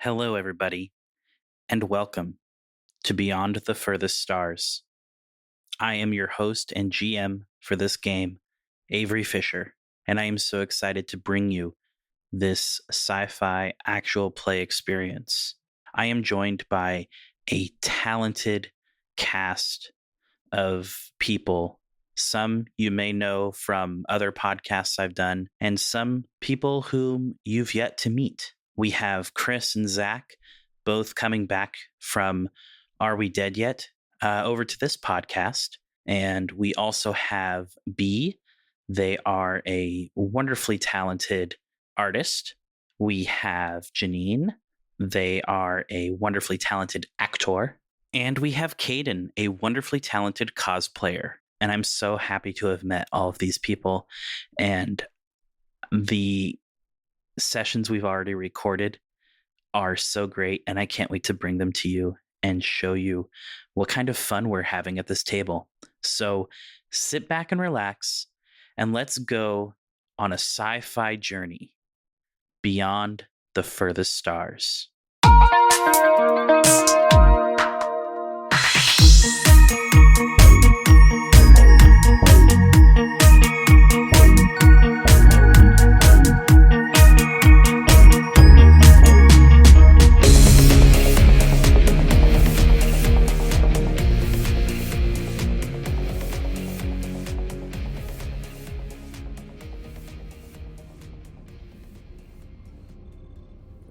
Hello, everybody, and welcome to Beyond the Furthest Stars. I am your host and GM for this game, Avery Fisher, and I am so excited to bring you this sci-fi actual play experience. I am joined by a talented cast of people. Some you may know from other podcasts I've done, and some people whom you've yet to meet. We have Chris and Zach both coming back from Are We Dead Yet? Over to this podcast. And we also have B. They are a wonderfully talented artist. We have Janine. They are a wonderfully talented actor. And we have Caden, a wonderfully talented cosplayer. And I'm so happy to have met all of these people. And the sessions we've already recorded are so great. And I can't wait to bring them to you and show you what kind of fun we're having at this table. So sit back and relax, and let's go on a sci-fi journey beyond the furthest stars.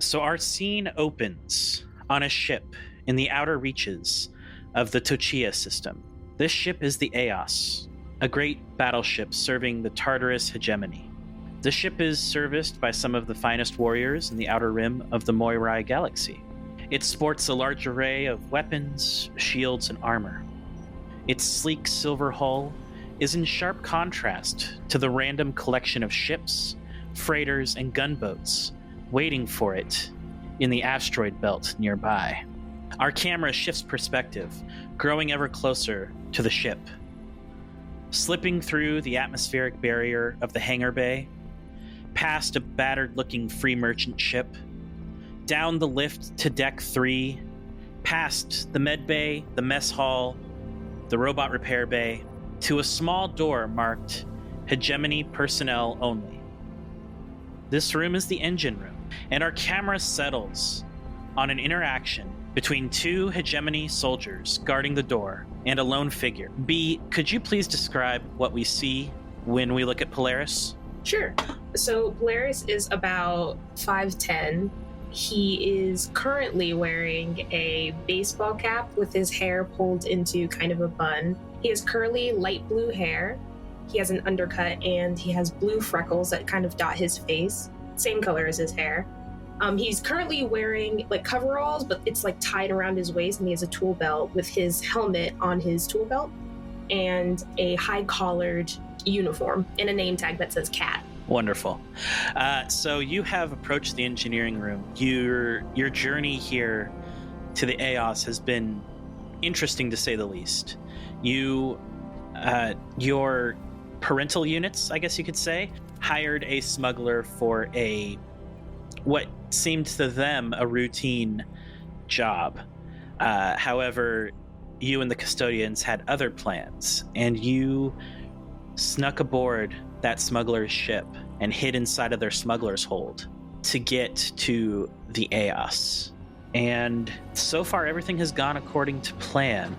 So our scene opens on a ship in the outer reaches of the Tochia system. This ship is the Eos, a great battleship serving the Tartarus Hegemony. The ship is serviced by some of the finest warriors in the outer rim of the Moirae Galaxy. It sports a large array of weapons, shields, and armor. Its sleek silver hull is in sharp contrast to the random collection of ships, freighters, and gunboats waiting for it in the asteroid belt nearby. Our camera shifts perspective, growing ever closer to the ship. Slipping through the atmospheric barrier of the hangar bay, past a battered-looking free merchant ship, down the lift to Deck 3, past the med bay, the mess hall, the robot repair bay, to a small door marked Hegemony Personnel Only. This room is the engine room, and our camera settles on an interaction between two Hegemony soldiers guarding the door and a lone figure. B, could you please describe what we see when we look at Polaris? Sure. So Polaris is about 5'10". He is currently wearing a baseball cap with his hair pulled into kind of a bun. He has curly light blue hair. He has an undercut, and he has blue freckles that kind of dot his face. Same color as his hair. He's currently wearing coveralls, but it's tied around his waist, and he has a tool belt with his helmet on his tool belt and a high-collared uniform and a name tag that says Cat. Wonderful. So you have approached the engineering room. Your journey here to the Eos has been interesting, to say the least. Your parental units, I guess you could say, hired a smuggler for what seemed to them a routine job. However, you and the custodians had other plans, and you snuck aboard that smuggler's ship and hid inside of their smuggler's hold to get to the Eos. And so far, everything has gone according to plan.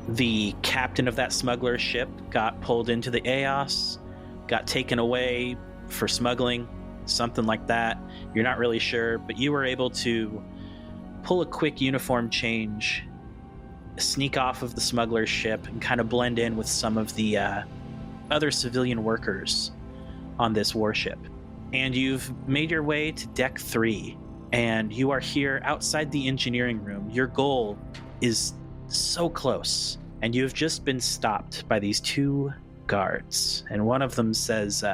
The captain of that smuggler's ship got pulled into the Eos, got taken away for smuggling, something like that. You're not really sure, but you were able to pull a quick uniform change, sneak off of the smuggler's ship, and kind of blend in with some of the other civilian workers on this warship. And you've made your way to Deck 3, and you are here outside the engineering room. Your goal is so close, and you have just been stopped by these two guards, and one of them says,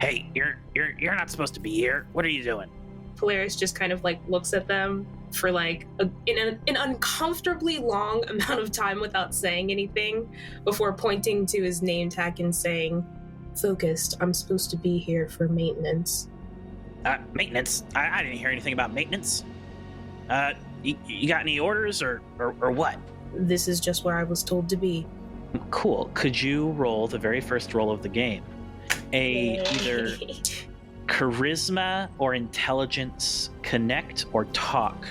"Hey, you're not supposed to be here. What are you doing?" Polaris just kind of looks at them for an uncomfortably long amount of time without saying anything before pointing to his name tag and saying, "Focused, I'm supposed to be here for maintenance." Maintenance? I didn't hear anything about maintenance. You got any orders or what? This is just where I was told to be. Cool. Could you roll the very first roll of the game? Either charisma or intelligence, connect or talk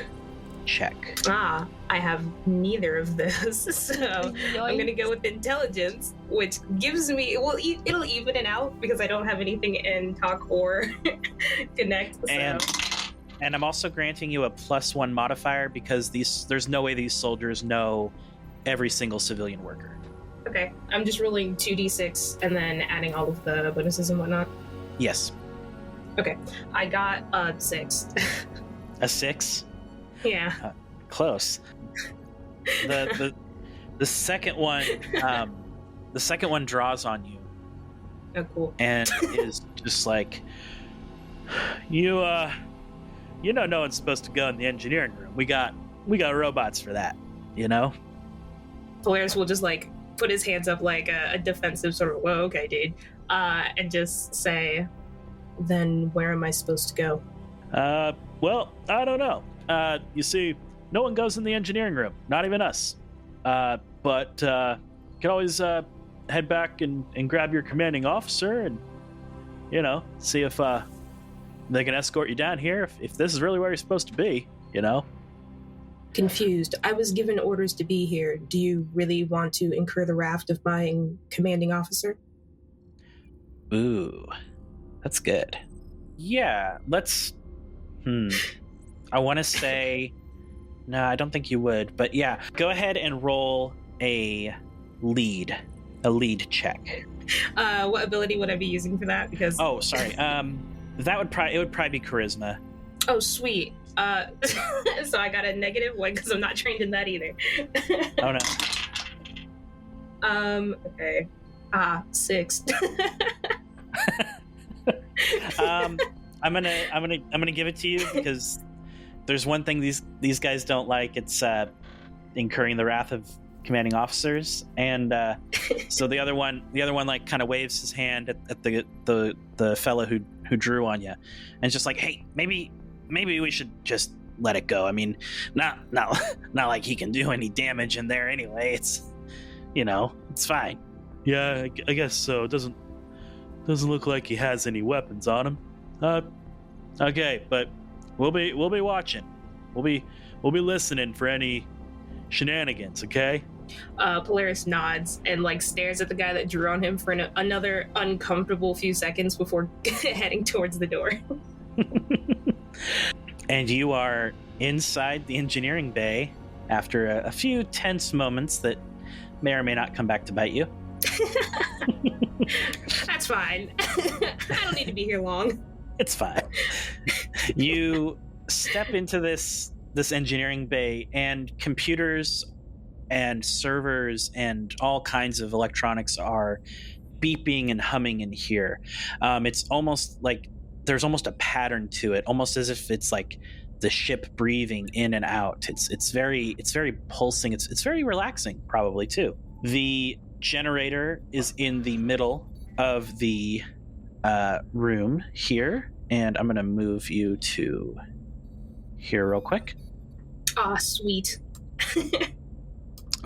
check. I have neither of those, so I'm gonna go with intelligence, which gives me, well, it'll even it out because I don't have anything in talk or connect. So. And I'm also granting you a +1 modifier because there's no way these soldiers know every single civilian worker. Okay, I'm just rolling 2d6 and then adding all of the bonuses and whatnot. Yes. Okay, I got a 6. A 6? Yeah. Close. The second one, the second one draws on you. Oh, cool. And is just like, you know, no one's supposed to go in the engineering room. We got robots for that, you know. Polaris will just like put his hands up like a defensive sort of, whoa, okay, dude, and just say, then where am I supposed to go? Well, I don't know. You see, no one goes in the engineering room, not even us. But you can always head back and grab your commanding officer and, you know, see if they can escort you down here if this is really where you're supposed to be, you know? Confused. I was given orders to be here. Do you really want to incur the wrath of my commanding officer? Ooh, that's good. Yeah, let's... I want to say... No, I don't think you would, but yeah. Go ahead and roll a lead check. What ability would I be using for that? Because... Oh, sorry. It would probably be charisma. Oh, sweet. So I got a -1 because I'm not trained in that either. Oh no. Okay. 6. I'm gonna give it to you because there's one thing these guys don't like. It's incurring the wrath of commanding officers, and so the other one like kind of waves his hand at the fellow who drew on you, and it's just like, hey, maybe we should just let it go. I mean, not like he can do any damage in there anyway. It's, you know, it's fine. Yeah, I guess so. It doesn't look like he has any weapons on him. Okay, but we'll be watching. We'll be listening for any shenanigans. Okay. Polaris nods and like stares at the guy that drew on him for another uncomfortable few seconds before heading towards the door. And you are inside the engineering bay after a few tense moments that may or may not come back to bite you. That's fine. I don't need to be here long. It's fine. You step into this engineering bay, and computers and servers and all kinds of electronics are beeping and humming in here. It's almost like there's almost a pattern to it, almost as if it's like the ship breathing in and out. It's very pulsing. It's very relaxing, probably too. The generator is in the middle of the room here, and I'm gonna move you to here real quick. Sweet.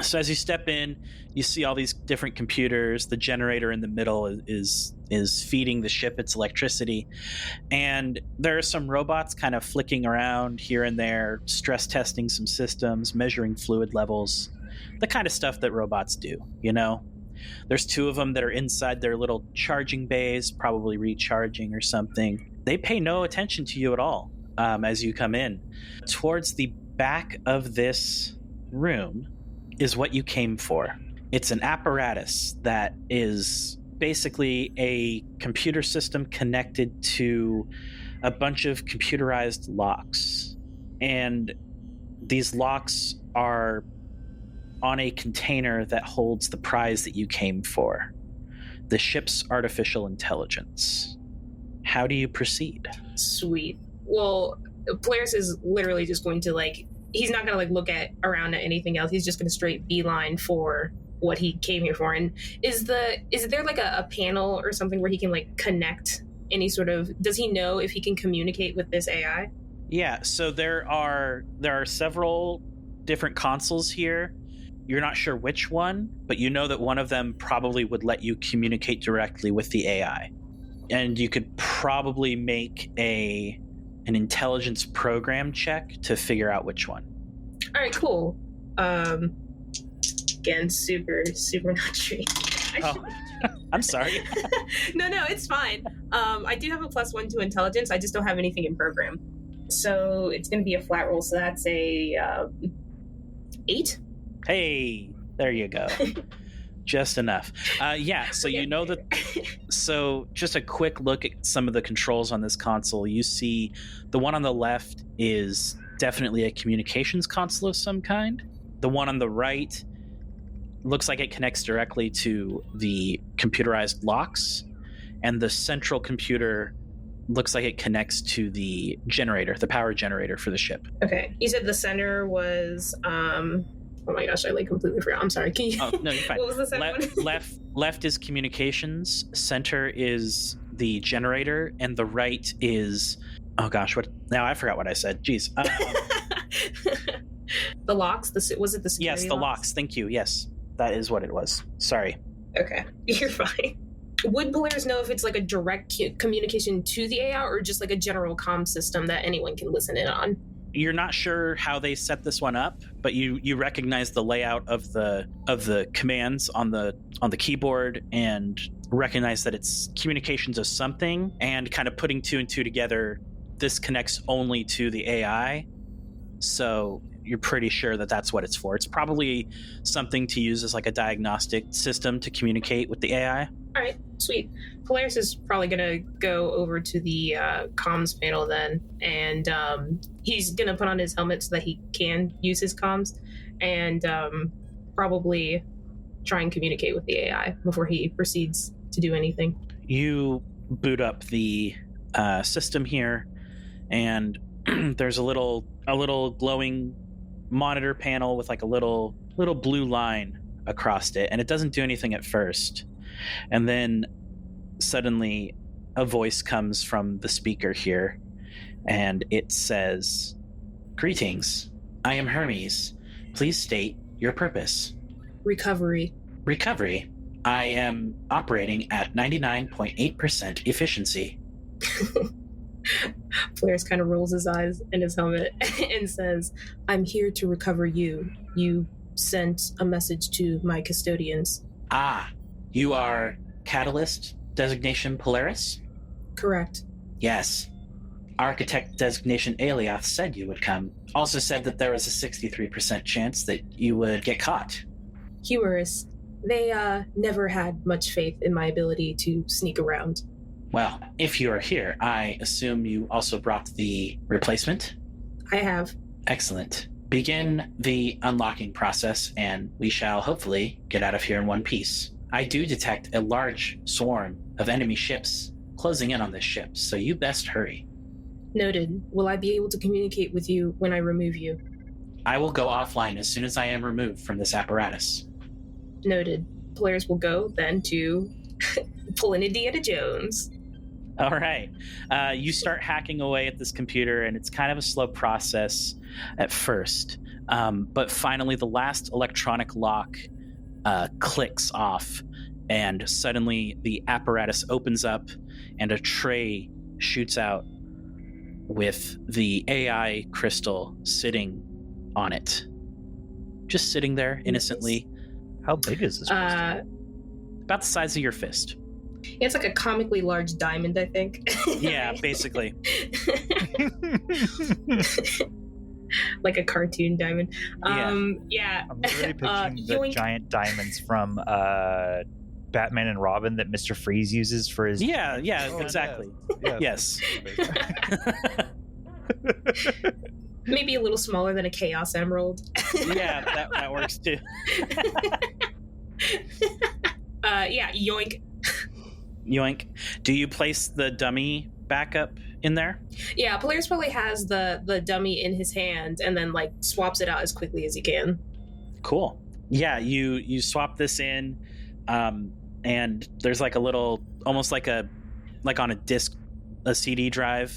So as you step in, you see all these different computers. The generator in the middle is feeding the ship its electricity, and there are some robots kind of flicking around here and there, stress testing some systems, measuring fluid levels, the kind of stuff that robots do, you know? There's 2 of them that are inside their little charging bays, probably recharging or something. They pay no attention to you at all as you come in. Towards the back of this room is what you came for. It's an apparatus that is basically a computer system connected to a bunch of computerized locks. And these locks are on a container that holds the prize that you came for, the ship's artificial intelligence. How do you proceed? Sweet. Well, Polaris is literally just going to he's not going to look around at anything else. He's just going to straight beeline for what he came here for. And is there a panel or something where he can connect any sort of, does he know if he can communicate with this AI? Yeah, so there are several different consoles here. You're not sure which one, but you know that one of them probably would let you communicate directly with the AI. And you could probably make an intelligence program check to figure out which one. All right, cool. Again, super not trained. Oh, I'm sorry. No, it's fine. I do have a +1 to intelligence. I just don't have anything in program. So it's going to be a flat roll. So that's a 8. Hey, there you go. Just enough. Yeah, so you know that. So just a quick look at some of the controls on this console. You see the one on the left is definitely a communications console of some kind. The one on the right looks like it connects directly to the computerized locks. And the central computer looks like it connects to the generator, the power generator for the ship. Okay. You said the center was... Oh my gosh, I completely forgot. I'm sorry. Can you... Oh, no, you're fine. What was the second one? Left is communications, center is the generator, and the right is... Oh gosh, what? Now I forgot what I said. Jeez. The locks? Was it the security Yes, the locks. Thank you. Yes, that is what it was. Sorry. Okay, you're fine. Would players know if it's a direct communication to the AI or just a general comm system that anyone can listen in on? You're not sure how they set this one up, but you recognize the layout of the commands on the keyboard and recognize that it's communications of something, and kind of putting 2 and 2 together, this connects only to the AI. So you're pretty sure that that's what it's for. It's probably something to use as a diagnostic system to communicate with the AI. All right, sweet. Polaris is probably going to go over to the comms panel then, and he's going to put on his helmet so that he can use his comms, and probably try and communicate with the AI before he proceeds to do anything. You boot up the system here, and there's a little glowing monitor panel with a little blue line across it, and it doesn't do anything at first. And then suddenly a voice comes from the speaker here, and it says, "Greetings, I am Hermes. Please state your purpose." Recovery. I am operating at 99.8% efficiency. Polaris kind of rolls his eyes in his helmet and says, "I'm here to recover you. You sent a message to my custodians." Ah, you are Catalyst designation Polaris? Correct. Yes. Architect designation Alioth said you would come. Also said that there was a 63% chance that you would get caught. Humorous. They never had much faith in my ability to sneak around. Well, if you are here, I assume you also brought the replacement? I have. Excellent. Begin the unlocking process, and we shall hopefully get out of here in one piece. I do detect a large swarm of enemy ships closing in on this ship, so you best hurry. Noted. Will I be able to communicate with you when I remove you? I will go offline as soon as I am removed from this apparatus. Noted. Players will go then to pull in Indiana Jones. All right. You start hacking away at this computer, and it's kind of a slow process at first. But finally, the last electronic lock clicks off, and suddenly the apparatus opens up, and a tray shoots out with the AI crystal sitting on it. Just sitting there innocently. How big is this crystal? About the size of your fist. It's a comically large diamond, I think. Yeah, basically. Like a cartoon diamond. Yeah. I'm really picturing the giant diamonds from Batman and Robin that Mr. Freeze uses for his... Yeah, exactly. Yeah. Yes. Maybe a little smaller than a Chaos Emerald. Yeah, that works too. Yeah, yoink. Yoink. Do you place the dummy back up in there? Yeah, Polaris probably has the dummy in his hand and then swaps it out as quickly as he can. Cool. Yeah, you swap this in, and there's a little, almost like on a disc, a CD drive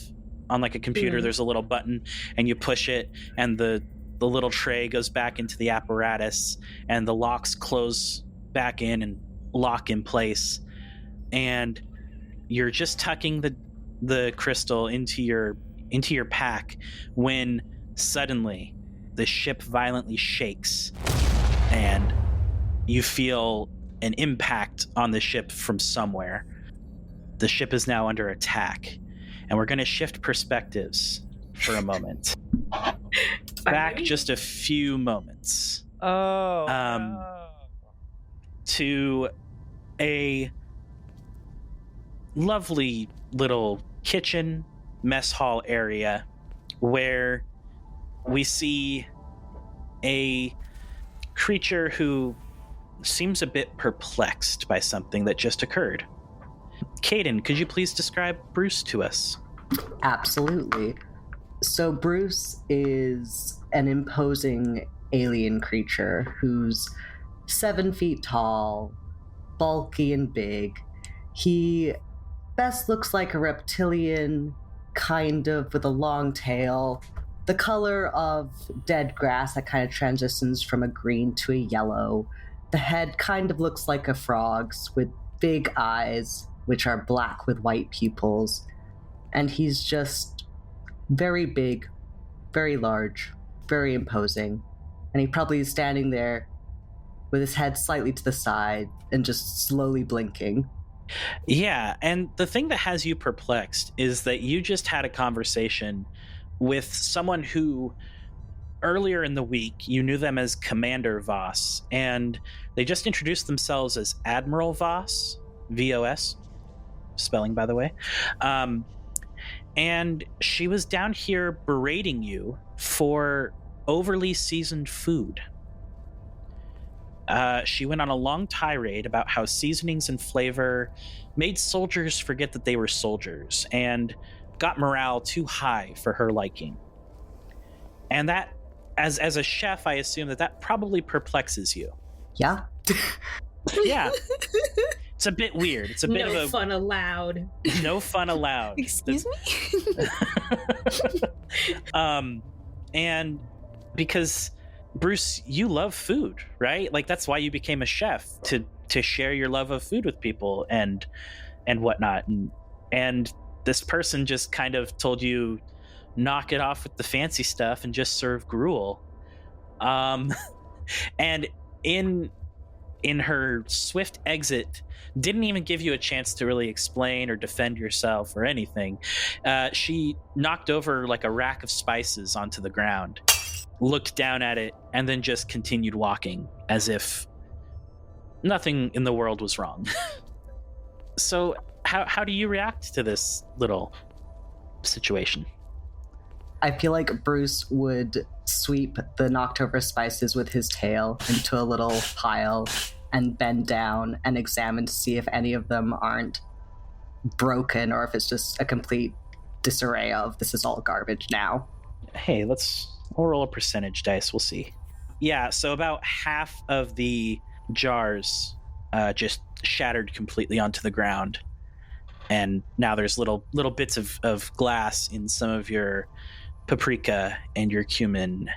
on like a computer, there's a little button and you push it and the little tray goes back into the apparatus and the locks close back in and lock in place. And you're just tucking the crystal into your pack when suddenly the ship violently shakes and you feel an impact on the ship from somewhere. The ship is now under attack, and we're going to shift perspectives for a moment. Back just a few moments. To a lovely little kitchen mess hall area where we see a creature who seems a bit perplexed by something that just occurred. Caden, could you please describe Bruce to us? Absolutely. So Bruce is an imposing alien creature who's 7 feet tall, bulky and big. He best looks like a reptilian, kind of with a long tail, the color of dead grass that kind of transitions from a green to a yellow. The head kind of looks like a frog's with big eyes, which are black with white pupils. And he's just very big, very large, very imposing. And he probably is standing there with his head slightly to the side and just slowly blinking. Yeah, and the thing that has you perplexed is that you just had a conversation with someone who earlier in the week you knew them as Commander Voss, and they just introduced themselves as Admiral Voss, VOS, spelling by the way. And she was down here berating you for overly seasoned food. She went on a long tirade about how seasonings and flavor made soldiers forget that they were soldiers and got morale too high for her liking. And that, as a chef, I assume that probably perplexes you. Yeah. Yeah. It's a bit weird. It's a bit of no fun allowed. No fun allowed. Excuse me? And because Bruce, you love food, right? Like that's why you became a chef, to share your love of food with people and whatnot. And this person just kind of told you, knock it off with the fancy stuff and just serve gruel. And in her swift exit, didn't even give you a chance to really explain or defend yourself or anything. She knocked over like a rack of spices onto the ground, looked down at it, and then just continued walking as if nothing in the world was wrong. So how do you react to this little situation? I feel like Bruce would sweep the knocked over spices with his tail into a little pile and bend down and examine to see if any of them aren't broken or if it's just a complete disarray of this is all garbage now. Hey, we'll roll a percentage dice. We'll see. Yeah, so about half of the jars just shattered completely onto the ground. And now there's little bits of glass in some of your paprika and your cumin,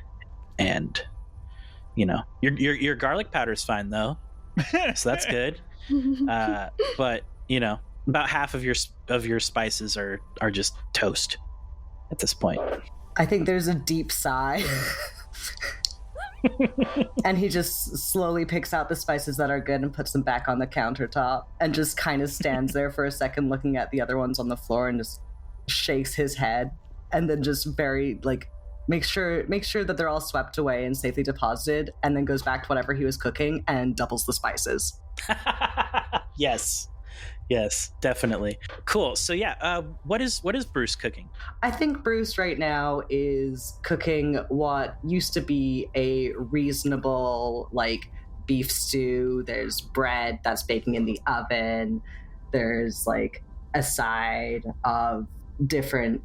and your garlic powder is fine though, so that's good. But about half of your spices are just toast at this point. I think there's a deep sigh. And he just slowly picks out the spices that are good and puts them back on the countertop and just kind of stands there for a second looking at the other ones on the floor and just shakes his head and then just very make sure that they're all swept away and safely deposited, and then goes back to whatever he was cooking and doubles the spices. Yes, definitely. Cool. So yeah, what is Bruce cooking? I think Bruce right now is cooking what used to be a reasonable beef stew. There's bread that's baking in the oven. There's a side of different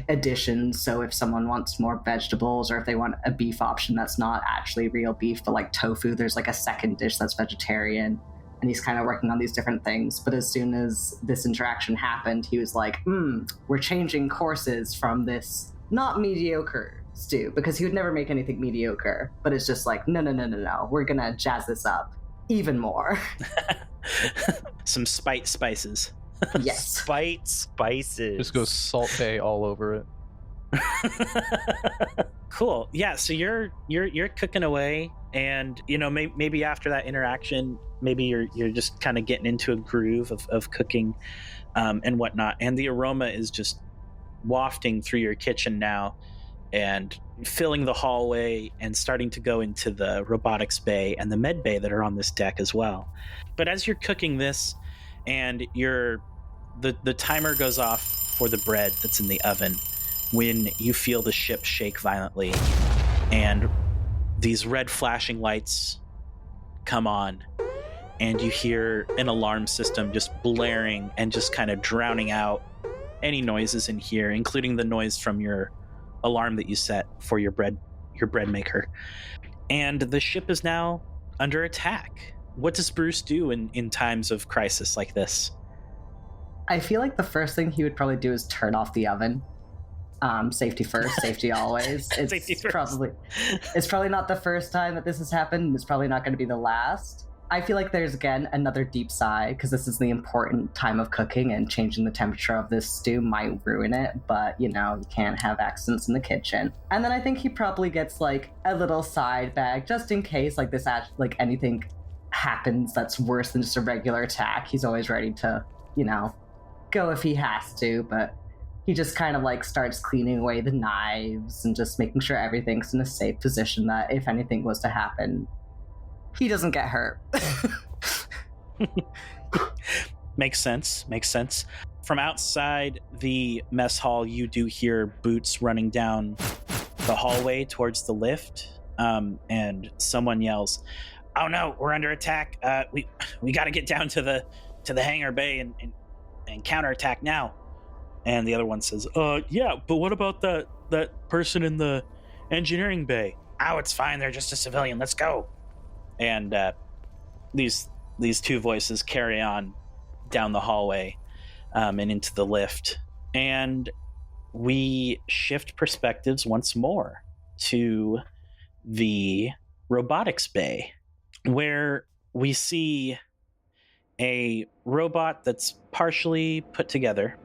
additions. So if someone wants more vegetables or if they want a beef option that's not actually real beef but tofu, there's a second dish that's vegetarian. and he's kind of working on these different things. But as soon as this interaction happened, he was like, we're changing courses from this not mediocre stew, because he would never make anything mediocre, but it's just like, no, we're gonna jazz this up even more. Some spices. Yes. Spices. Just go Salt Bay all over it. Cool. Yeah, so you're cooking away, and maybe after that interaction, maybe you're just kind of getting into a groove of cooking and whatnot, and the aroma is just wafting through your kitchen now and filling the hallway and starting to go into the robotics bay and the med bay that are on this deck as well. But as you're cooking this, and the timer goes off for the bread that's in the oven, when you feel the ship shake violently and these red flashing lights come on, and you hear an alarm system just blaring and just kind of drowning out any noises in here, including the noise from your alarm that you set for your bread maker. And the ship is now under attack. What does Bruce do in times of crisis like this? I feel like the first thing he would probably do is turn off the oven. Safety first, safety always. It's probably not the first time that this has happened. It's probably not going to be the last. I feel like there's, again, another deep sigh, because this is the important time of cooking, and changing the temperature of this stew might ruin it, but, you can't have accidents in the kitchen. And then I think he probably gets, like, a little side bag, just in case, like, anything happens that's worse than just a regular attack. He's always ready to, go if he has to, but he just kind of, like, starts cleaning away the knives and just making sure everything's in a safe position, that if anything was to happen, he doesn't get hurt. Makes sense. From outside the mess hall, you do hear boots running down the hallway towards the lift, and someone yells, "Oh no, we're under attack! We got to get down to the hangar bay and counterattack now." And the other one says, "Yeah, but what about that person in the engineering bay?" "Oh, it's fine. They're just a civilian. Let's go." And these two voices carry on down the hallway and into the lift. And we shift perspectives once more to the robotics bay, where we see a robot that's partially put together,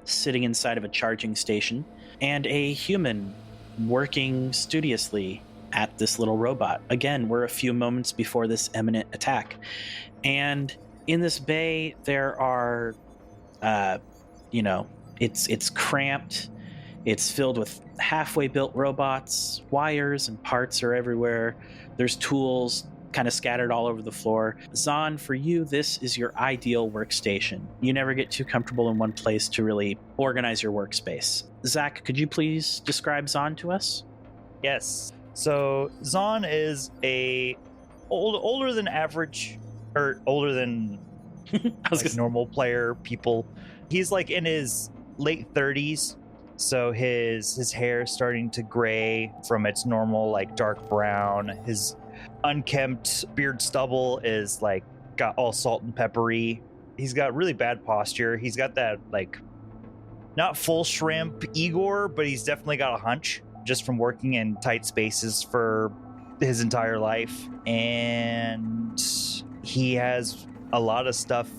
sitting inside of a charging station, and a human working studiously at this little robot. Again, we're a few moments before this imminent attack. And in this bay, there are, it's cramped. It's filled with halfway built robots. Wires and parts are everywhere. There's tools kind of scattered all over the floor. Zahn, for you, this is your ideal workstation. You never get too comfortable in one place to really organize your workspace. Zach, could you please describe Zahn to us? Yes. So Zahn is a older than average, or older than normal player people. He's like in his late 30s, so his hair is starting to gray from its normal like dark brown. His unkempt beard stubble is like got all salt and peppery. He's got really bad posture. He's got that like not full shrimp Igor, but he's definitely got a hunch, just from working in tight spaces for his entire life. And he has a lot of stuff.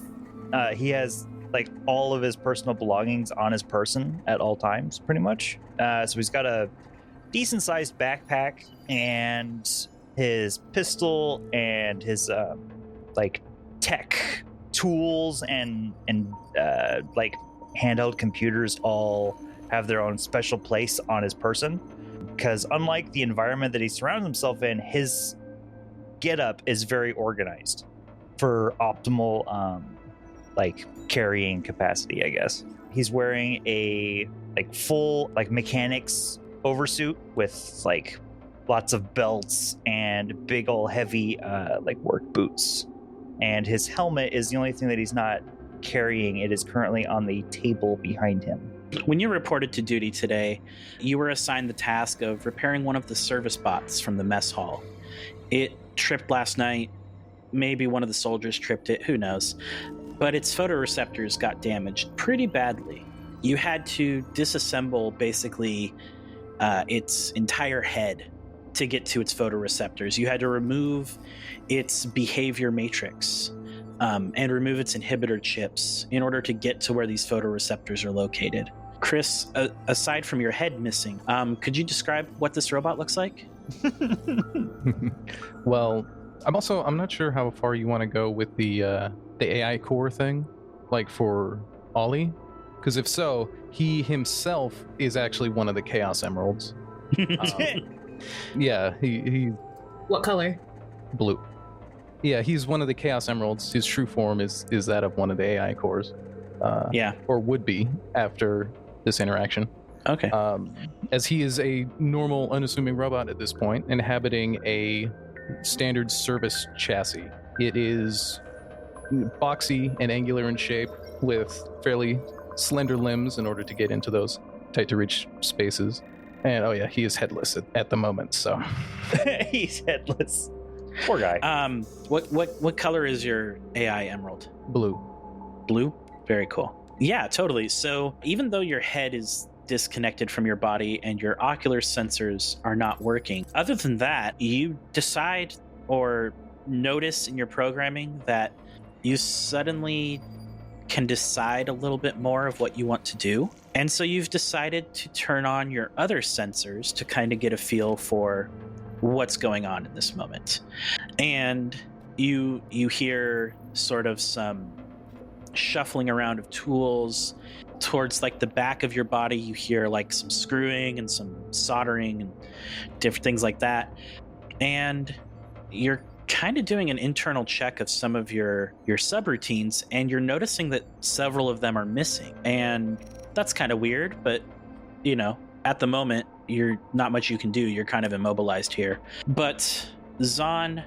He has like all of his personal belongings on his person at all times, pretty much. So he's got a decent sized backpack, and his pistol and his like tech tools and like handheld computers all have their own special place on his person, because unlike the environment that he surrounds himself in, his getup is very organized for optimal like carrying capacity, I guess. He's wearing a like full like mechanics oversuit with like lots of belts and big ol' heavy like work boots, and his helmet is the only thing that he's not carrying. It is currently on the table behind him. When you reported to duty today, you were assigned the task of repairing one of the service bots from the mess hall. It tripped last night, maybe one of the soldiers tripped it, who knows. But its photoreceptors got damaged pretty badly. You had to disassemble basically its entire head to get to its photoreceptors. You had to remove its behavior matrix and remove its inhibitor chips in order to get to where these photoreceptors are located. Chris, aside from your head missing, could you describe what this robot looks like? Well, I'm not sure how far you want to go with the AI core thing, like for Ollie, because if so, he himself is actually one of the Chaos Emeralds. Yeah, he What color? blue. Yeah, he's one of the Chaos Emeralds. His true form is that of one of the AI cores. Yeah. Or would be after this interaction. Okay. As he is a normal, unassuming robot at this point, inhabiting a standard service chassis. It is boxy and angular in shape, with fairly slender limbs in order to get into those tight-to-reach spaces. And oh yeah, he is headless at the moment, so... He's headless. Poor guy. What color is your AI emerald? Blue. Blue? Very cool. Yeah, totally. So even though your head is disconnected from your body and your ocular sensors are not working, other than that, you decide or notice in your programming that you suddenly can decide a little bit more of what you want to do. And so you've decided to turn on your other sensors to kind of get a feel for what's going on in this moment. And you hear sort of some shuffling around of tools towards like the back of your body. You hear like some screwing and some soldering and different things like that. And you're kind of doing an internal check of some of your subroutines, and you're noticing that several of them are missing. And that's kind of weird, but you know, at the moment, you're not much you can do. You're kind of immobilized here. But Zahn,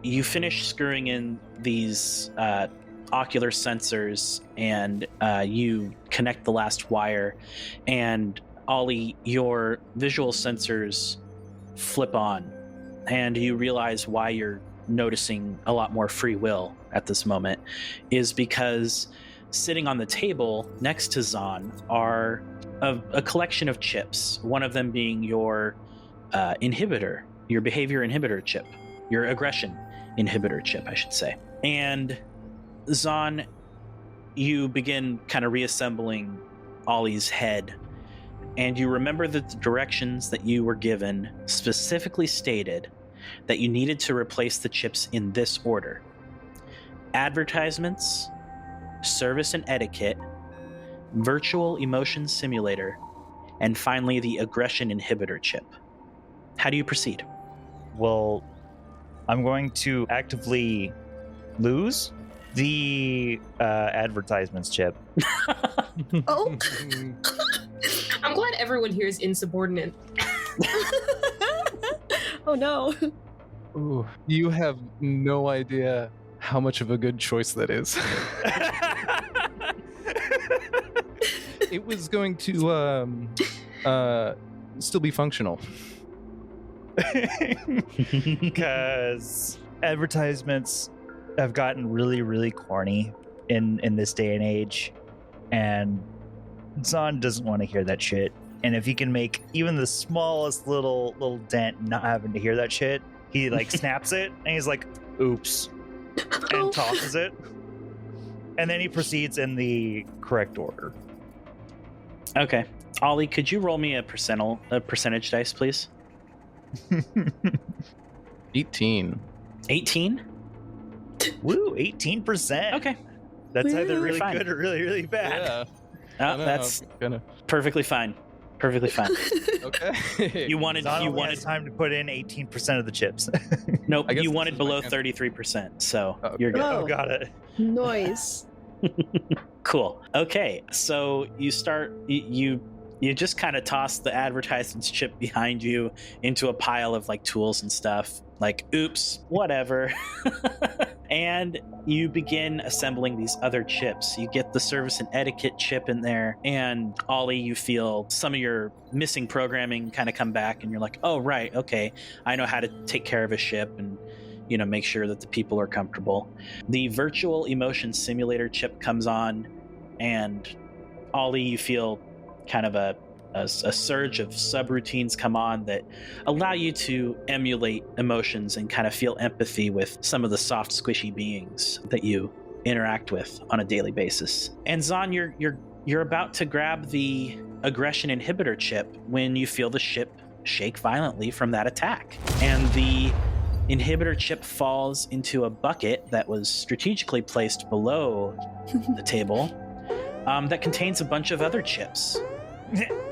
you finish screwing in these ocular sensors, and you connect the last wire. And Ollie, your visual sensors flip on, and you realize why you're noticing a lot more free will at this moment is because sitting on the table next to Zahn are a collection of chips, one of them being your inhibitor, your behavior inhibitor chip, your aggression inhibitor chip, I should say. And Zahn, you begin kind of reassembling Ollie's head, and you remember that the directions that you were given specifically stated that you needed to replace the chips in this order: advertisements, service and etiquette, virtual emotion simulator, and finally the aggression inhibitor chip. How do you proceed? Well, I'm going to actively lose the advertisements chip. Oh. I'm glad everyone here is insubordinate. Oh no. Ooh, you have no idea how much of a good choice that is. It was going to still be functional. Because advertisements have gotten really, really corny in this day and age, and Zahn doesn't want to hear that shit. And if he can make even the smallest little dent not having to hear that shit, he like snaps it and he's like, oops, and tosses it. And then he proceeds in the correct order. Okay. Ollie, could you roll me a percentage dice, please? 18. 18? Woo, 18%. Okay. That's either Woo. really Fine. good or really, really bad. Yeah. That's Gonna... perfectly fine. Perfectly fine. Okay. You wanted Zahn you only wanted has time to put in 18% of the chips. nope, I guess you this wanted is my below answer. 33%, so Oh, you're good. Oh. Oh, got it. Noise. Cool. Okay, so you start you just kind of toss the advertisements chip behind you into a pile of like tools and stuff. Like, oops, whatever. And you begin assembling these other chips. You get the service and etiquette chip in there, and Ollie, you feel some of your missing programming kind of come back, and you're like, oh, right, okay, I know how to take care of a ship, and make sure that the people are comfortable. The virtual emotion simulator chip comes on, and Ollie, you feel kind of a surge of subroutines come on that allow you to emulate emotions and kind of feel empathy with some of the soft, squishy beings that you interact with on a daily basis. And Zon, you're about to grab the aggression inhibitor chip when you feel the ship shake violently from that attack. And the inhibitor chip falls into a bucket that was strategically placed below the table that contains a bunch of other chips.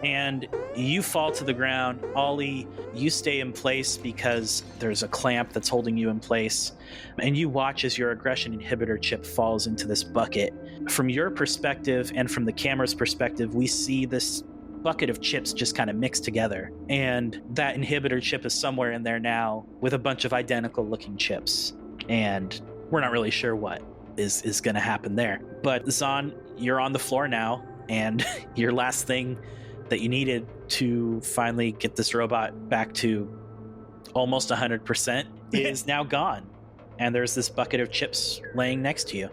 And you fall to the ground. Ollie, you stay in place because there's a clamp that's holding you in place. And you watch as your aggression inhibitor chip falls into this bucket. From your perspective and from the camera's perspective, we see this bucket of chips just kind of mixed together. And that inhibitor chip is somewhere in there now with a bunch of identical looking chips. And we're not really sure what is going to happen there. But Zon, you're on the floor now. And your last thing that you needed to finally get this robot back to almost 100% is now gone. And there's this bucket of chips laying next to you.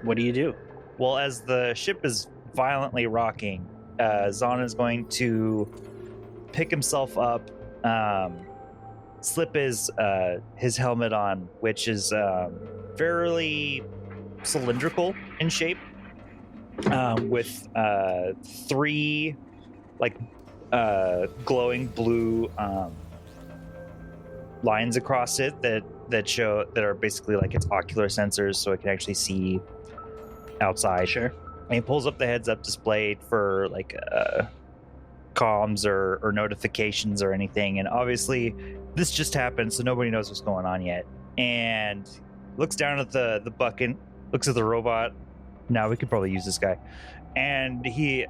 What do you do? Well, as the ship is violently rocking, Zon is going to pick himself up, slip his helmet on, which is fairly cylindrical in shape. With three glowing blue lines across it that are basically like its ocular sensors, so it can actually see outside. Sure. And he pulls up the heads-up display for comms or notifications or anything. And obviously, this just happened, so nobody knows what's going on yet. And looks down at the bucket, looks at the robot. Now we could probably use this guy. And he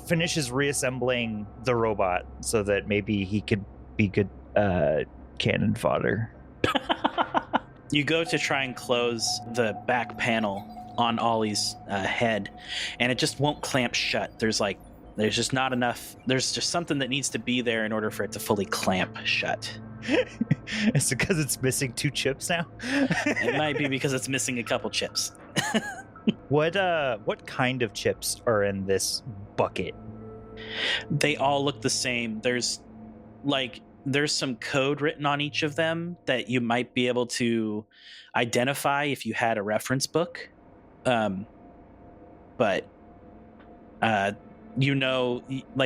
finishes reassembling the robot so that maybe he could be good cannon fodder. You go to try and close the back panel on Ollie's head, and it just won't clamp shut. There's just not enough. There's just something that needs to be there in order for it to fully clamp shut. Is it because it's missing 2 chips now? It might be because it's missing a couple chips. What kind of chips are in this bucket? They all look the same. There's some code written on each of them that you might be able to identify if you had a reference book. But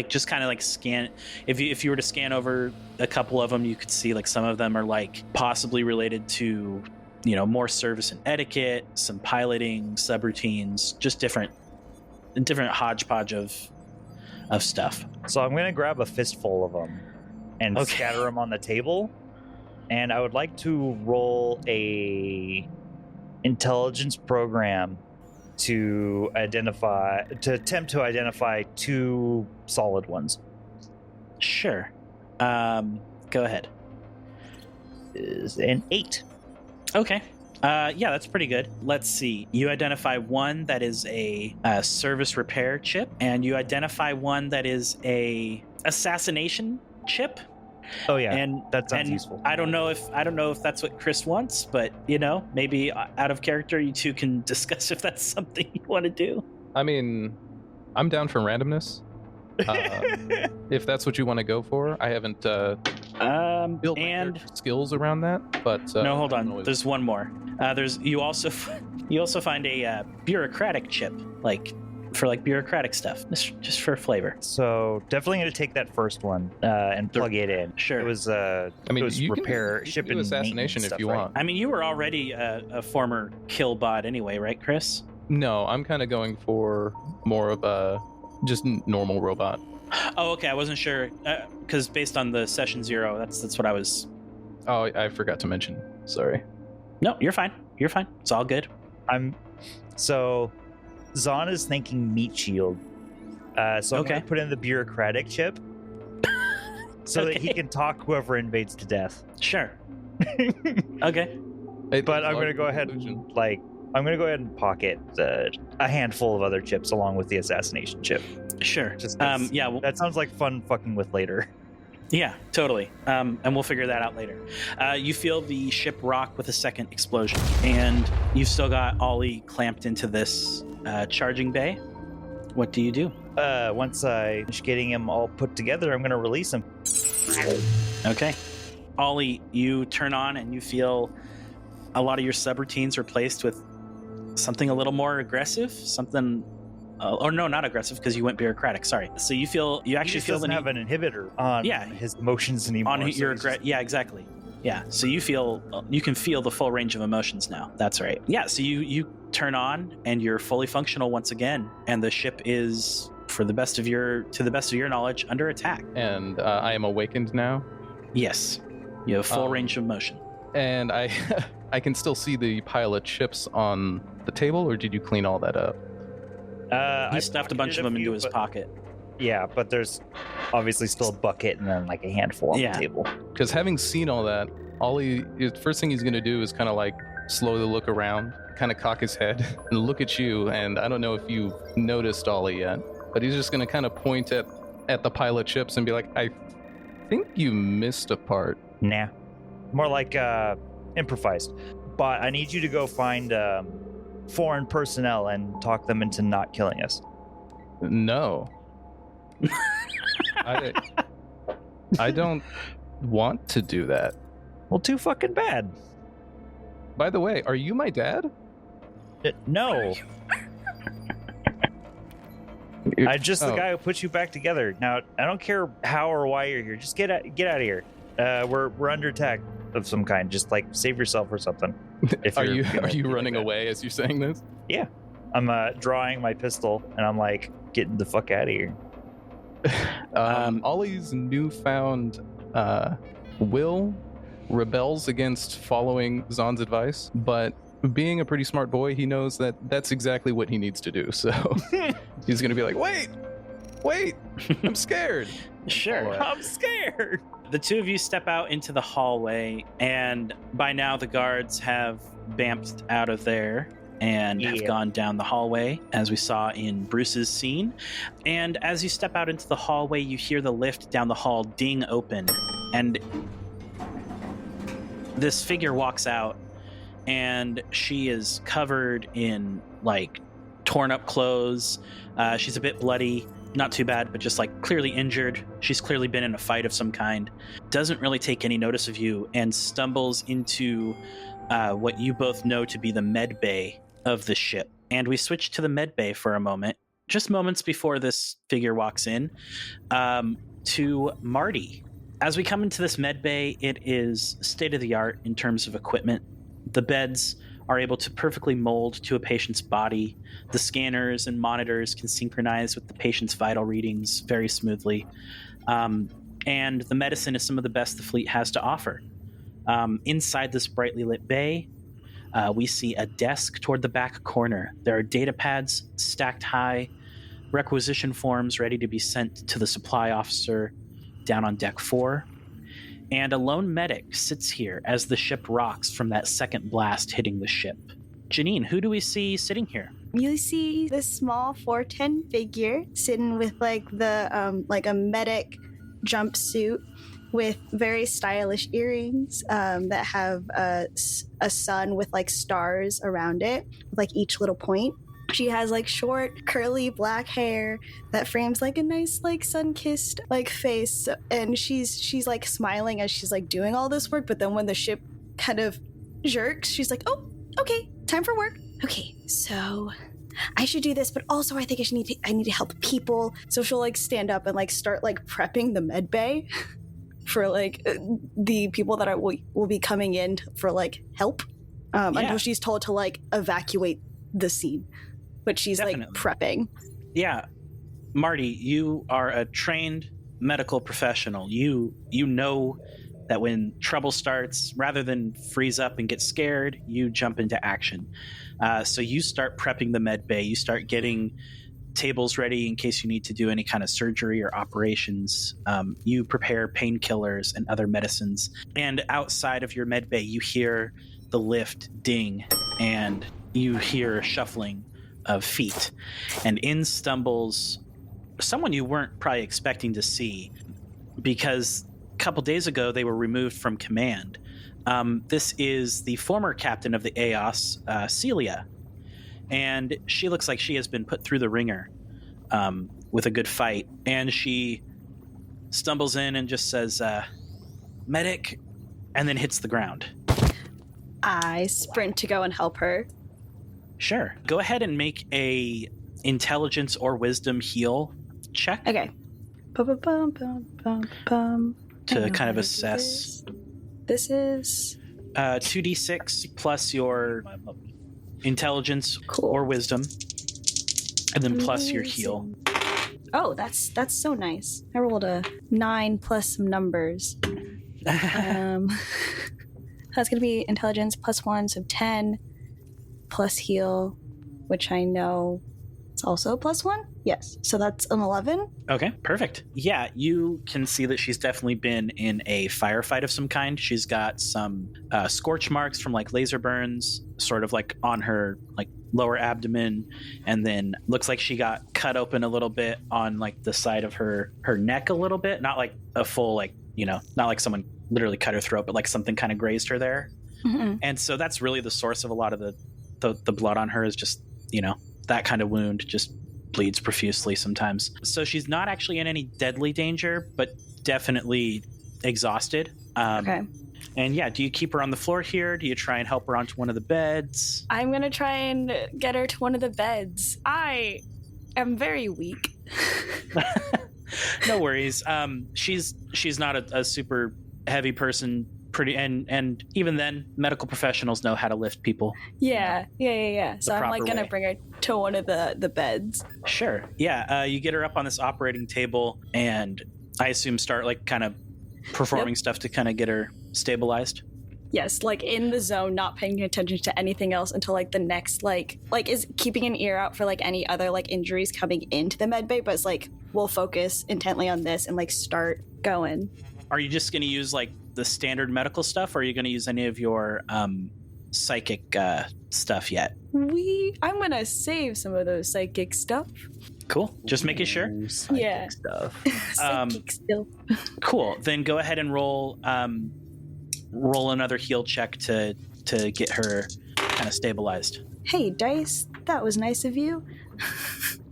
just kind of scan. If you were to scan over a couple of them, you could see some of them are possibly related to more service and etiquette, some piloting, subroutines, just different hodgepodge of stuff. So I'm going to grab a fistful of them and scatter them on the table. And I would like to roll a intelligence program to attempt to identify 2 solid ones. Sure. Go ahead. Is an 8. Okay. Yeah, that's pretty good. Let's see. You identify one that is a service repair chip, and you identify one that is a assassination chip. Oh yeah, and that sounds useful. I don't know if that's what Chris wants, but maybe out of character, you two can discuss if that's something you want to do. I mean, I'm down for randomness. If that's what you want to go for, I haven't built my skills around that. But no, hold on. There's one more. You also find a bureaucratic chip, for bureaucratic stuff, just for flavor. So definitely going to take that first one and plug it in. Sure. It was you repair, can ship, and assassination if stuff, you right? want. I mean, you were already a former kill bot anyway, right, Chris? No, I'm kind of going for more of a just normal robot. Oh, okay. I wasn't sure because based on the session 0, that's what I was. Oh, I forgot to mention. Sorry. No, you're fine. You're fine. It's all good. So Zon is thinking meat shield. So I'm going to put in the bureaucratic chip so that he can talk whoever invades to death. Sure. Okay. But I'm going to go ahead and pocket a handful of other chips along with the assassination chip. Sure. Just yeah. that sounds like fun fucking with later. Yeah, totally. And we'll figure that out later. You feel the ship rock with a second explosion, and you've still got Ollie clamped into this charging bay. What do you do? Once I finish getting him all put together, I'm going to release him. Okay. Ollie, you turn on and you feel a lot of your subroutines replaced with something a little more aggressive, something... or no, not aggressive, because you went bureaucratic. Sorry. So you actually feel the need... have an inhibitor on his emotions anymore. On your yeah, exactly. Yeah. So you can feel the full range of emotions now. That's right. Yeah. So you turn on and you're fully functional once again, and the ship is, to the best of your knowledge, under attack. And I am awakened now. Yes. You have full range of motion. And I can still see the pile of chips on the table, or did you clean all that up? He stuffed a bunch of them into his pocket. Yeah, but there's obviously still a bucket and then like a handful on the table. Because having seen all that, first thing he's going to do is kind of like slowly look around, kind of cock his head and look at you. And I don't know if you've noticed Ollie yet, but he's just going to kind of point at the pile of chips and be like, I think you missed a part. Nah. More like improvised. But I need you to go find foreign personnel and talk them into not killing us. No. I don't want to do that. Well, too fucking bad. By the way, are you my dad? No. I'm just the guy who put you back together. Now, I don't care how or why you're here. Just get out of here. We're under attack of some kind. Just like save yourself or something. Are you running away as you're saying this? Yeah. I'm drawing my pistol and I'm like getting the fuck out of here. Ollie's newfound will rebels against following Zon's advice, but being a pretty smart boy, he knows that that's exactly what he needs to do. So he's going to be like, wait, I'm scared. Sure. I'm scared. The two of you step out into the hallway, and by now the guards have bamped out of there and have gone down the hallway, as we saw in Bruce's scene. And as you step out into the hallway, you hear the lift down the hall ding open, and this figure walks out, and she is covered in like torn up clothes. She's a bit bloody. Not too bad, but just like clearly injured. She's clearly been in a fight of some kind. Doesn't really take any notice of you and stumbles into what you both know to be the med bay of the ship. And we switch to the med bay for a moment, just moments before this figure walks in, to Marty. As we come into this med bay, it is state of the art in terms of equipment. The beds are able to perfectly mold to a patient's body. The scanners and monitors can synchronize with the patient's vital readings very smoothly. And the medicine is some of the best the fleet has to offer. Inside this brightly lit bay, we see a desk toward the back corner. There are data pads stacked high, requisition forms ready to be sent to the supply officer down on deck 4. And a lone medic sits here as the ship rocks from that second blast hitting the ship. Janine, who do we see sitting here? You see this small 4'10" figure sitting with like the like a medic jumpsuit with very stylish earrings that have a sun with like stars around it, with like each little point. She has like short, curly black hair that frames like a nice, like sun-kissed like face, and she's like smiling as she's like doing all this work. But then when the ship kind of jerks, she's like, "Oh, okay, time for work. Okay, so I should do this, but also I think I need to help people." So she'll like stand up and like start like prepping the med bay for like the people that will be coming in for like help until she's told to like evacuate the scene. But she's Definitely. like prepping. Yeah. Marty, you are a trained medical professional. You know that when trouble starts, rather than freeze up and get scared, you jump into action. So you start prepping the med bay. You start getting tables ready in case you need to do any kind of surgery or operations. You prepare painkillers and other medicines. And outside of your med bay, you hear the lift ding, and you hear shuffling of feet, and in stumbles someone you weren't probably expecting to see, because couple days ago, they were removed from command. This is the former captain of the EOS, Celia. And she looks like she has been put through the ringer with a good fight. And she stumbles in and just says, medic, and then hits the ground. I sprint to go and help her. Sure. Go ahead and make a intelligence or wisdom heal check. Okay. To kind of assess. This is 2d6 plus your intelligence or wisdom, and then plus your heal. Oh, that's so nice. I rolled a 9 plus some numbers. That's going to be intelligence plus 1, so 10 plus heal, which I know it's also plus 1. Yes, so that's an 11. Okay, perfect. Yeah, you can see that she's definitely been in a firefight of some kind. She's got some scorch marks from like laser burns, sort of like on her like lower abdomen, and then looks like she got cut open a little bit on like the side of her neck a little bit. Not like a full like, you know, not like someone literally cut her throat, but like something kind of grazed her there. Mm-hmm. And so that's really the source of a lot of the blood on her is just, you know, that kind of wound just bleeds profusely sometimes. So she's not actually in any deadly danger, but definitely exhausted. Okay. And yeah, do you keep her on the floor here? Do you try and help her onto one of the beds? I'm going to try and get her to one of the beds. I am very weak. No worries. She's not a super heavy person. And even then, medical professionals know how to lift people. Yeah. So I'm like gonna way. bring her to one of the beds. Sure. Yeah. You get her up on this operating table, and I assume start like kind of performing stuff to kind of get her stabilized. Yes, like in the zone, not paying attention to anything else until like the next like is keeping an ear out for like any other like injuries coming into the med bay, but it's like we'll focus intently on this and like start going. Are you just going to use like the standard medical stuff, or are you going to use any of your psychic stuff yet? I'm going to save some of those psychic stuff. Cool. Just making sure. Yeah. Stuff. Psychic stuff. Cool. Then go ahead and roll another heal check to get her kind of stabilized. Hey, Dice, that was nice of you.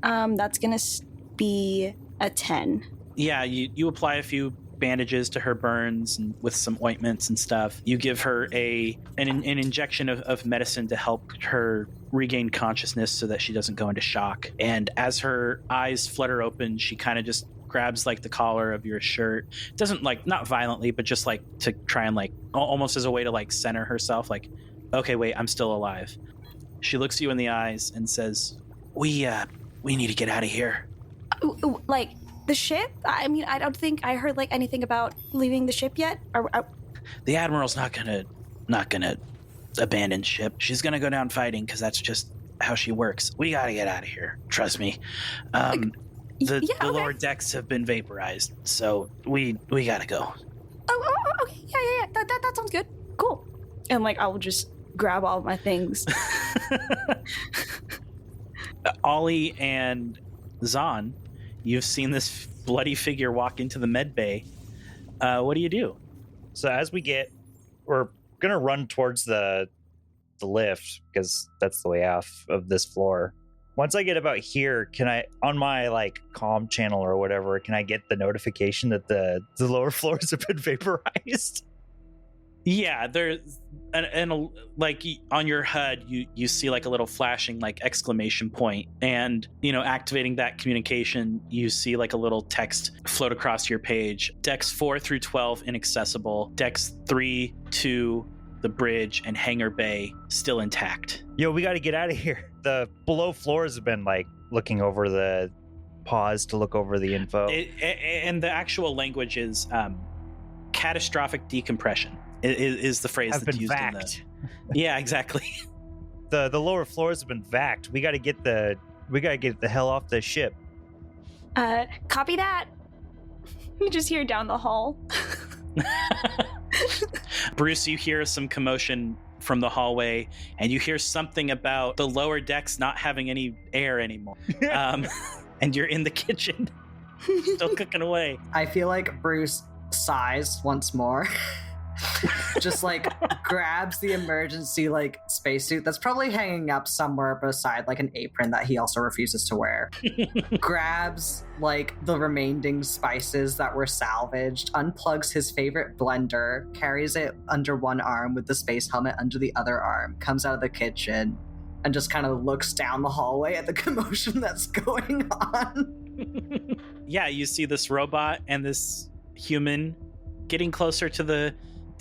That's going to be a 10. Yeah, you apply a few bandages to her burns and with some ointments and stuff. You give her an injection of medicine to help her regain consciousness so that she doesn't go into shock. And as her eyes flutter open, she kind of just grabs like the collar of your shirt. Doesn't like, not violently, but just like to try and like almost as a way to like center herself, like, okay, wait, I'm still alive. She looks you in the eyes and says, we need to get out of here. Like the ship? I mean, I don't think I heard like anything about leaving the ship yet. The Admiral's not gonna abandon ship. She's gonna go down fighting because that's just how she works. We gotta get out of here. Trust me. The lower decks have been vaporized, so we gotta go. Oh, okay. Yeah. That sounds good. Cool. And like, I will just grab all of my things. Ollie and Zahn, you've seen this bloody figure walk into the med bay. What do you do? So as we're gonna run towards the lift because that's the way off of this floor. Once I get about here, can I, on my like comm channel or whatever, can I get the notification that the lower floors have been vaporized? Yeah, there's and like on your HUD, you see like a little flashing like exclamation point, and activating that communication, you see like a little text float across your page. Decks 4 through 12 inaccessible. Decks 3 to the bridge and hangar bay still intact. Yo, we got to get out of here. The below floors have been like looking over the pause to look over the info. And the actual language is catastrophic decompression is the phrase that's used vacked. in the... Yeah, exactly. The lower floors have been vacked. We got to get the hell off the ship. Copy that. You just hear down the hall. Bruce, you hear some commotion from the hallway, and you hear something about the lower decks not having any air anymore. And you're in the kitchen, still cooking away. I feel like Bruce sighs once more. Just like grabs the emergency like spacesuit that's probably hanging up somewhere beside like an apron that he also refuses to wear. Grabs like the remaining spices that were salvaged, unplugs his favorite blender, carries it under one arm with the space helmet under the other arm, comes out of the kitchen, and just kind of looks down the hallway at the commotion that's going on. Yeah, you see this robot and this human getting closer to the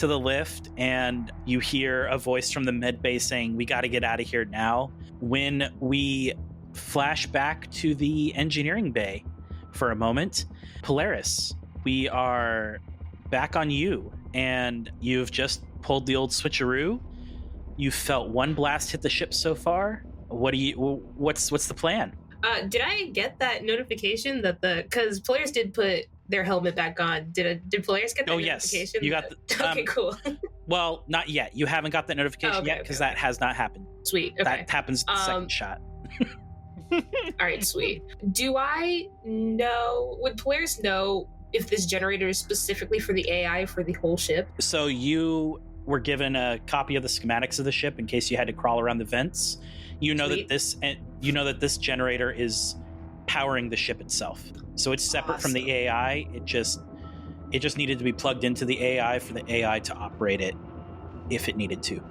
lift, and you hear a voice from the med bay saying, "We got to get out of here now." When we flash back to the engineering bay for a moment, Polaris, we are back on you, and you've just pulled the old switcheroo. You felt one blast hit the ship so far. What's the plan? Did I get that notification that because Polaris did put their helmet back on? Did Polaris get that notification? Yes, you got okay, cool. Well, not yet. You haven't got that notification yet because that has not happened. Sweet. Okay. That happens at the second shot. All right, sweet. Do I know? Would Polaris know if this generator is specifically for the AI for the whole ship? So you were given a copy of the schematics of the ship in case you had to crawl around the vents. You know that this generator is powering the ship itself. So it's separate from the AI. It just needed to be plugged into the AI for the AI to operate it if it needed to.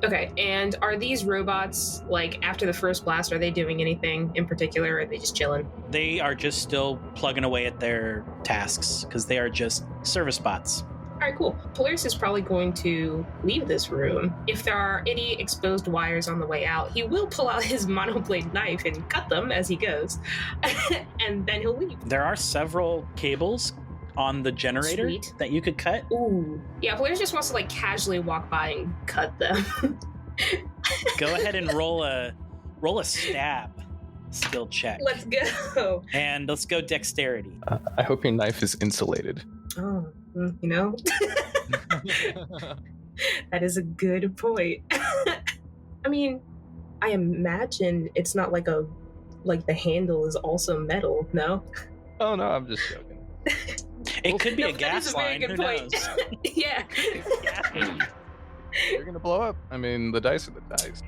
Okay, and are these robots, like, after the first blast, are they doing anything in particular, or are they just chilling? They are just still plugging away at their tasks because they are just service bots. All right, cool. Polaris is probably going to leave this room. If there are any exposed wires on the way out, he will pull out his monoblade knife and cut them as he goes, and then he'll leave. There are several cables on the generator that you could cut. Ooh. Yeah, Polaris just wants to, like, casually walk by and cut them. Go ahead and roll a stab skill check. Let's go. And let's go dexterity. I hope your knife is insulated. Oh, you know? That is a good point. I mean, I imagine it's not like the handle is also metal, no? Oh, no, I'm just joking. It could be a gas line. Who knows? Yeah. You're gonna blow up. I mean, the dice are the dice.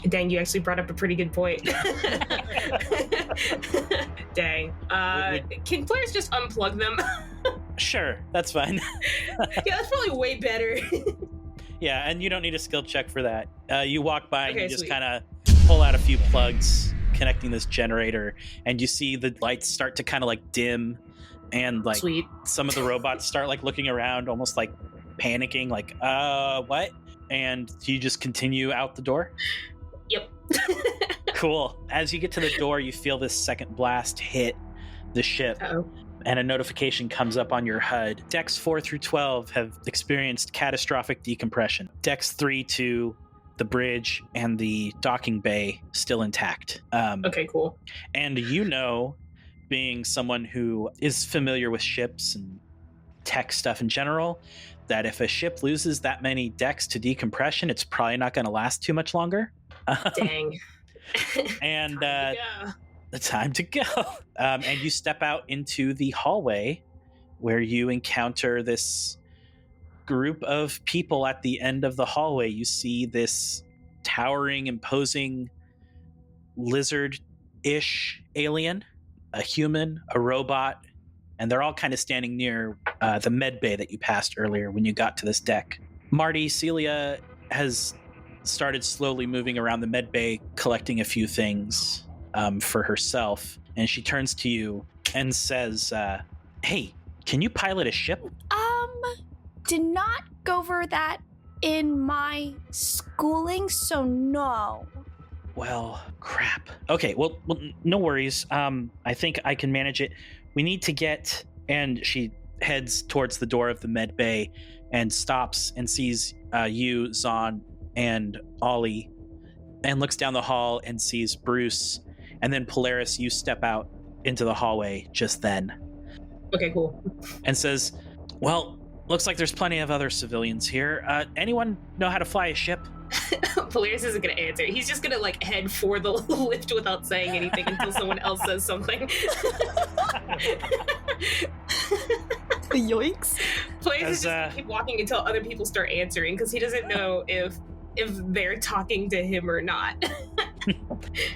Dang, you actually brought up a pretty good point. Dang. Can players just unplug them? Sure, that's fine. Yeah, that's probably way better. Yeah, and you don't need a skill check for that. You walk by and you just sweet. kind of pull out a few plugs connecting this generator, and you see the lights start to kind of like dim, and like Sweet. Some of the robots start like looking around, almost like panicking, like, what? And you just continue out the door? Yep. Cool. As you get to the door, you feel this second blast hit the ship. Uh-oh. And a notification comes up on your HUD. Decks 4 through 12 have experienced catastrophic decompression. Decks 3 to the bridge and the docking bay still intact. Okay, cool. And you know, being someone who is familiar with ships and tech stuff in general, that if a ship loses that many decks to decompression, it's probably not going to last too much longer. Dang. And the time to go. And you step out into the hallway where you encounter this group of people at the end of the hallway. You see this towering, imposing lizard-ish alien, a human, a robot, and they're all kind of standing near the med bay that you passed earlier when you got to this deck. Marty, Celia has started slowly moving around the med bay, collecting a few things for herself, and she turns to you and says, hey, can you pilot a ship? Did not go over that in my schooling, so no. Well, crap. Okay, well, no worries. I think I can manage it. We need to get... And she heads towards the door of the med bay and stops and sees you, Zahn, and Ollie, and looks down the hall and sees Bruce. And then Polaris, you step out into the hallway just then. Okay, cool. And says, well, looks like there's plenty of other civilians here. Anyone know how to fly a ship? Polaris isn't going to answer. He's just going to like head for the lift without saying anything until someone else says something. Yoinks. Blaze is just gonna keep walking until other people start answering because he doesn't know if they're talking to him or not.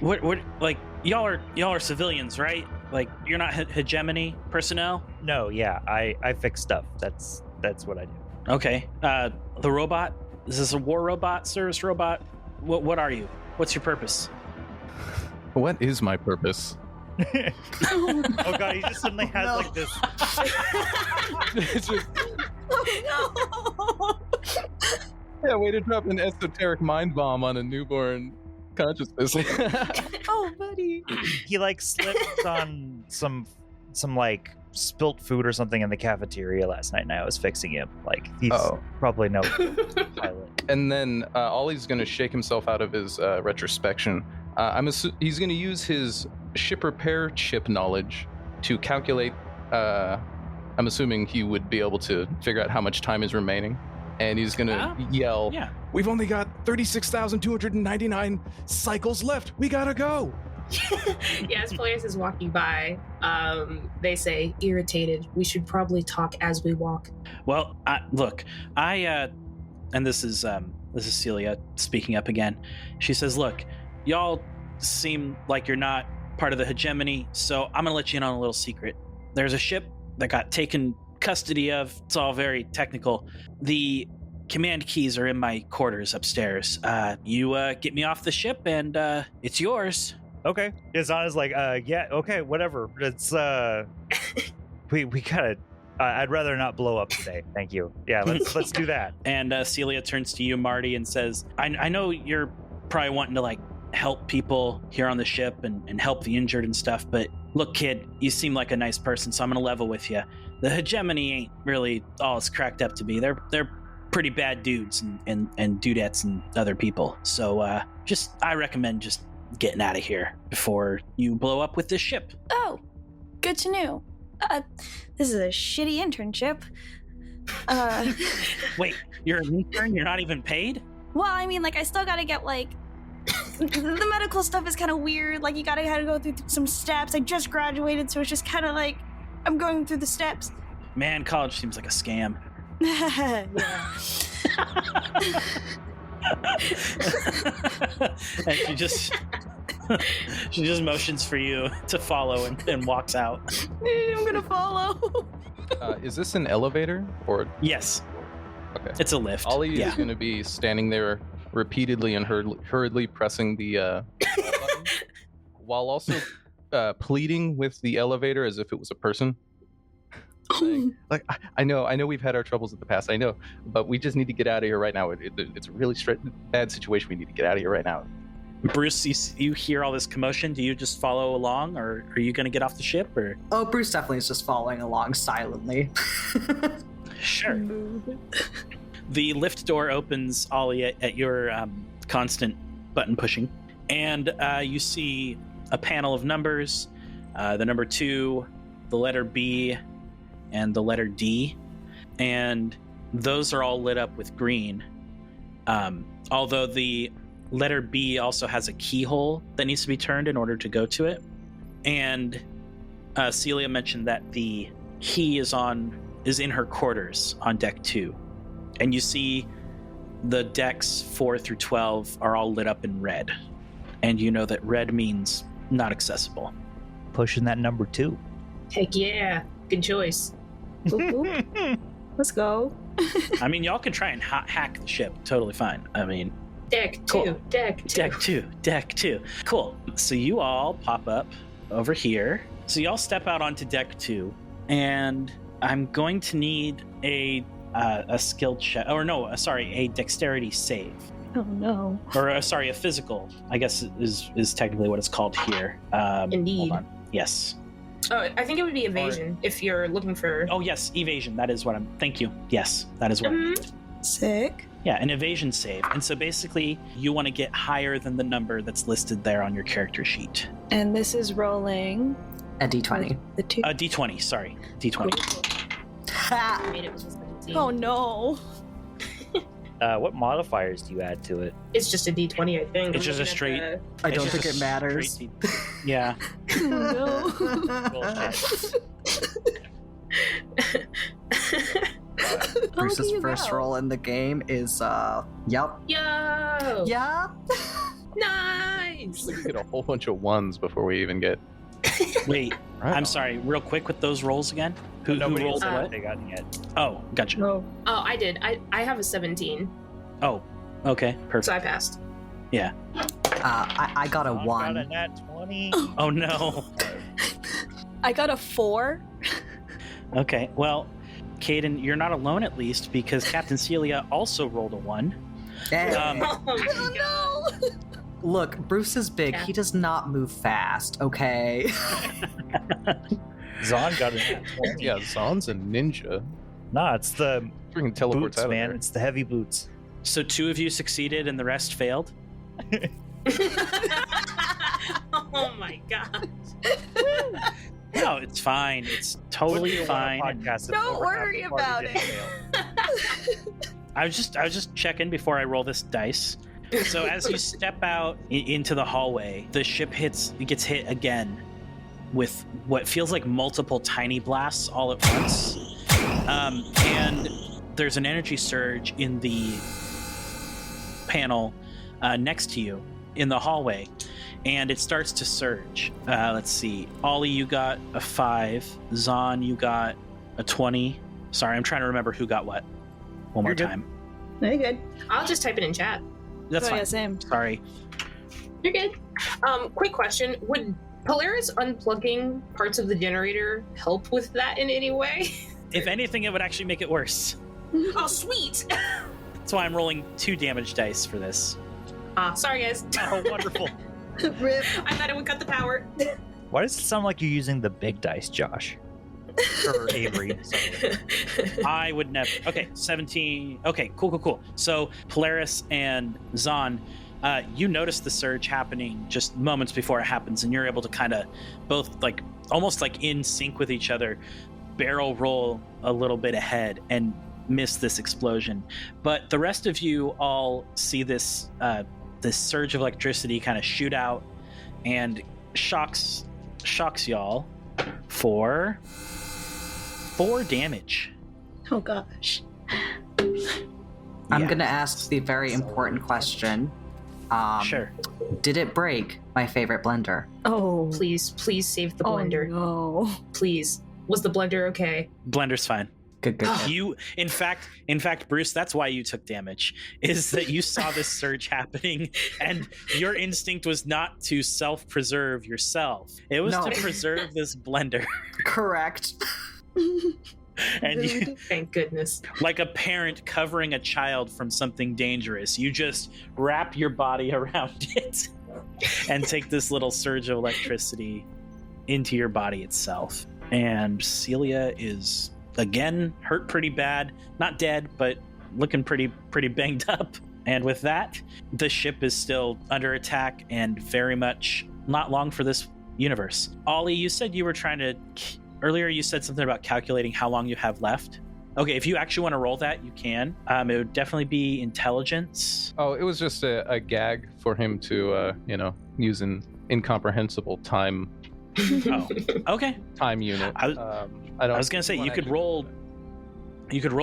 What like y'all are civilians, right? Like you're not hegemony personnel? No, yeah, I fix stuff. That's what I do. Okay. The robot? Is this a war robot, service robot? What are you? What's your purpose? What is my purpose? Oh god, he just suddenly has No. like this. It's just, Oh, yeah, way to drop an esoteric mind bomb on a newborn consciousness. oh, buddy. He like slipped on some like spilt food or something in the cafeteria last night, and I was fixing him. Like he's probably no pilot. And then Ollie's going to shake himself out of his retrospection. He's going to use his ship repair chip knowledge to calculate. I'm assuming he would be able to figure out how much time is remaining. And he's going to yell, Yeah. "We've only got 36,299 cycles left. We got to go." Yeah, as Polaris is walking by, they say, irritated. We should probably talk as we walk. Well, look, and this is Celia speaking up again. She says, "Look, y'all seem like you're not part of the hegemony, so I'm gonna let you in on a little secret. There's a ship that got taken custody of. It's all very technical. The command keys are in my quarters upstairs. You get me off the ship, and it's yours." Okay. Izana's like, yeah, okay, whatever. It's we gotta. I'd rather not blow up today. Thank you. Yeah, let's do that. And Celia turns to you, Marty, and says, I know you're probably wanting to like help people here on the ship and help the injured and stuff, but look, kid, you seem like a nice person, so I'm gonna level with you. The hegemony ain't really all it's cracked up to be. They're pretty bad dudes and dudettes and other people. So I recommend just getting out of here before you blow up with this ship. Oh, good to know. This is a shitty internship. Wait, you're an intern? You're not even paid? Well, I mean, like, I still gotta get, like, the medical stuff is kind of weird. Like, you gotta go through some steps. I just graduated, so it's just kind of like I'm going through the steps. Man, college seems like a scam. Yeah. And she just motions for you to follow and walks out. I'm gonna follow. Is this an elevator or? Yes. Okay. It's a lift. Ollie is going to be standing there repeatedly and hurriedly pressing the button, while also pleading with the elevator as if it was a person. Saying, like, I know we've had our troubles in the past, I know, but we just need to get out of here right now. It's a really bad situation. We need to get out of here right now. Bruce, you hear all this commotion. Do you just follow along, or are you going to get off the ship? Or Oh, Bruce definitely is just following along silently. sure. The lift door opens, Ollie, at your constant button pushing, and you see a panel of numbers, the number 2, the letter B, and the letter D, and those are all lit up with green. Although the letter B also has a keyhole that needs to be turned in order to go to it. And Celia mentioned that the key is in her quarters on deck 2. And you see the decks 4 through 12 are all lit up in red. And you know that red means not accessible. Pushing that number 2. Heck yeah. Good choice. Let's go. I mean, y'all can try and hack the ship. Totally fine. I mean, Deck 2. Cool. Deck 2. Deck 2. Cool. So you all pop up over here. So y'all step out onto deck 2, and I'm going to need a skill check, or no, a dexterity save. Oh no. Or a physical, I guess is technically what it's called here. Indeed. Hold on. Yes. Oh, I think it would be evasion if you're looking for. Oh yes, evasion. That is what I'm. Thank you. Yes, that is what I need. Sick. Yeah, an evasion save. And so basically, you want to get higher than the number that's listed there on your character sheet. And this is rolling A d20. the 2. D20. Sorry, D20. Ha! Made it with just 17. Oh no. What modifiers do you add to it? It's just a D20, I think. It's just a I'm looking straight. at I It's don't just think a it matters. straight yeah. Oh no. Bullshit. Bruce's you first go. roll in the game is yep. Yo! Yeah. Nice! Usually we get a whole bunch of ones before we even get. Wait, Right I'm on. sorry, real quick with those rolls again. Who Nobody rolled said what? they got yet. Oh, gotcha. Oh. Oh, I did. I have a 17, Oh, okay, perfect. so I passed. I got a Got 1. a nat 20. Oh no. I got a 4. Okay, well, Caden, you're not alone at least because Captain Celia also rolled a 1. Hey. Oh my Oh God. no! Look, Bruce is big. Yeah. He does not move fast, okay? Zon got a nat 20. Yeah, Zon's a ninja. Nah, it's the Freaking teleports boots, out of man. there. It's the heavy boots. So 2 of you succeeded and the rest failed? Oh my God. No, it's fine. It's totally Wouldn't be a fine. podcast if Don't over half worry the party about didn't it. fail. I was just checking before I roll this dice. So as you step out into the hallway, the ship gets hit again with what feels like multiple tiny blasts all at once. And there's an energy surge in the panel next to you in the hallway, and it starts to surge. Let's see. Ollie, you got a 5. Zon, you got a 20. Sorry, I'm trying to remember who got what. One more You're good. time. Very good. I'll just type it in chat. That's Oh, fine. yeah, same. Sorry. You're good. Quick question. Would Polaris unplugging parts of the generator help with that in any way? If anything, it would actually make it worse. Oh, sweet! That's why I'm rolling 2 damage dice for this. Sorry, guys. Oh, wonderful. Rip. I thought it would cut the power. Why does it sound like you're using the big dice, Josh? Or Avery. Sorry. I would never. Okay, 17. Okay, cool. So Polaris and Zon, you notice the surge happening just moments before it happens, and you're able to kind of both like almost like in sync with each other, barrel roll a little bit ahead and miss this explosion. But the rest of you all see this this surge of electricity kind of shoot out and shocks y'all for 4 damage. Oh gosh. I'm Yeah. going to ask the very important question. Sure. Did it break my favorite blender? Oh. Please save the blender. Oh, no. Please. Was the blender okay? Blender's fine. Good. You, in fact, Bruce, that's why you took damage, is that you saw this surge happening, and your instinct was not to self-preserve yourself. It was No. to preserve this blender. Correct. And you, Thank goodness. like a parent covering a child from something dangerous, you just wrap your body around it and take this little surge of electricity into your body itself. And Celia is again hurt pretty bad, not dead, but looking pretty banged up. And with that, the ship is still under attack and very much not long for this universe. Ollie, you said you were trying to earlier you said something about calculating how long you have left. Okay, if you actually want to roll that, you can. It would definitely be intelligence. Oh, it was just a gag for him to, use an incomprehensible time Oh, okay. unit. I I was gonna say you could roll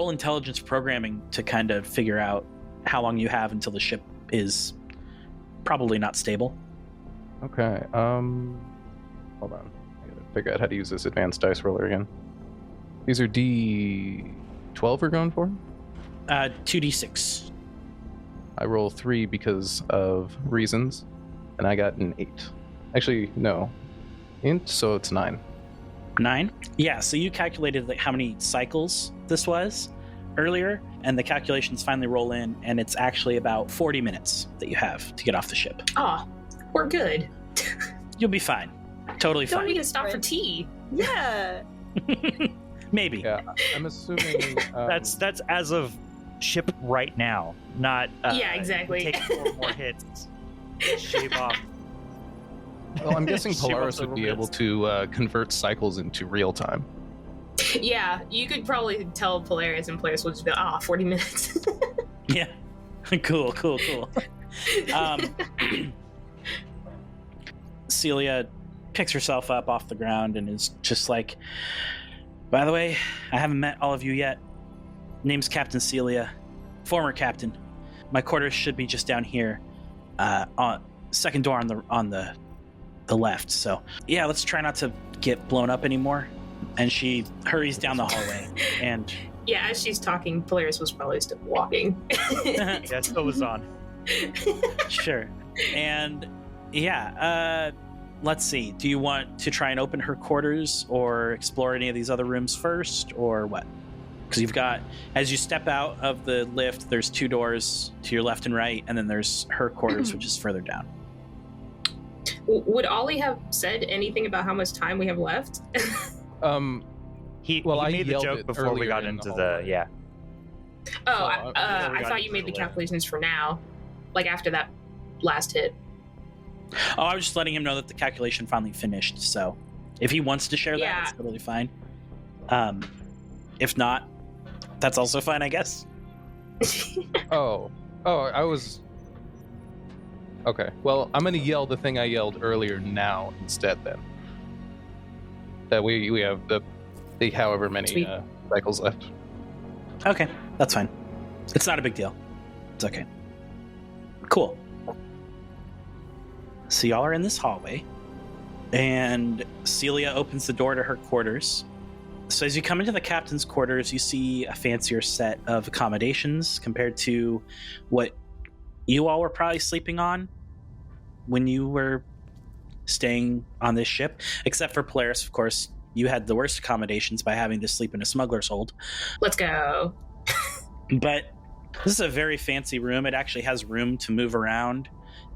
intelligence programming to kind of figure out how long you have until the ship is probably not stable. Okay. Hold on. I gotta figure out how to use this advanced dice roller again. These are D12 we're going for? 2d6. I roll 3 because of reasons, and I got an 8. Actually, no. Int, so it's 9. 9? Yeah, so you calculated like how many cycles this was earlier, and the calculations finally roll in, and it's actually about 40 minutes that you have to get off the ship. Oh, we're good. You'll be fine. Totally Don't fine. need to stop for tea. Yeah. Maybe. Yeah, I'm assuming... That's as of ship right now, not Yeah, exactly. Take 4 more hits, shave off. Well, I'm guessing Shave off Polaris would several be able minutes. to convert cycles into real time. Yeah, you could probably tell Polaris, and Polaris will just be 40 minutes. Yeah. Cool. Celia picks herself up off the ground and is just like, by the way, I haven't met all of you yet. Name's Captain Celia, former captain. My quarters should be just down here, on second door on the left. So yeah, let's try not to get blown up anymore. And she hurries down the hallway. And yeah, as she's talking, Polaris was probably still walking. Yeah, so was on. Sure. And yeah, let's see. Do you want to try and open her quarters or explore any of these other rooms first, or what? Because you've got, as you step out of the lift, there's 2 doors to your left and right, and then there's her quarters, which is further down. Would Ollie have said anything about how much time we have left? He I made the yelled joke it before we earlier got in into hallway. yeah. I got thought you into made the the calculations for now, like after that last hit. Oh, I was just letting him know that the calculation finally finished. So if he wants to share that, Yeah. that's totally fine. If not, that's also fine, I guess. Oh, I was. Okay, well, I'm gonna yell the thing I yelled earlier now instead. Then that we have the however many Sweet. cycles left. Okay, that's fine. It's not a big deal. It's okay. Cool. So y'all are in this hallway, and Celia opens the door to her quarters. So as you come into the captain's quarters, you see a fancier set of accommodations compared to what you all were probably sleeping on when you were staying on this ship. Except for Polaris, of course, you had the worst accommodations by having to sleep in a smuggler's hold. Let's go. But this is a very fancy room. It actually has room to move around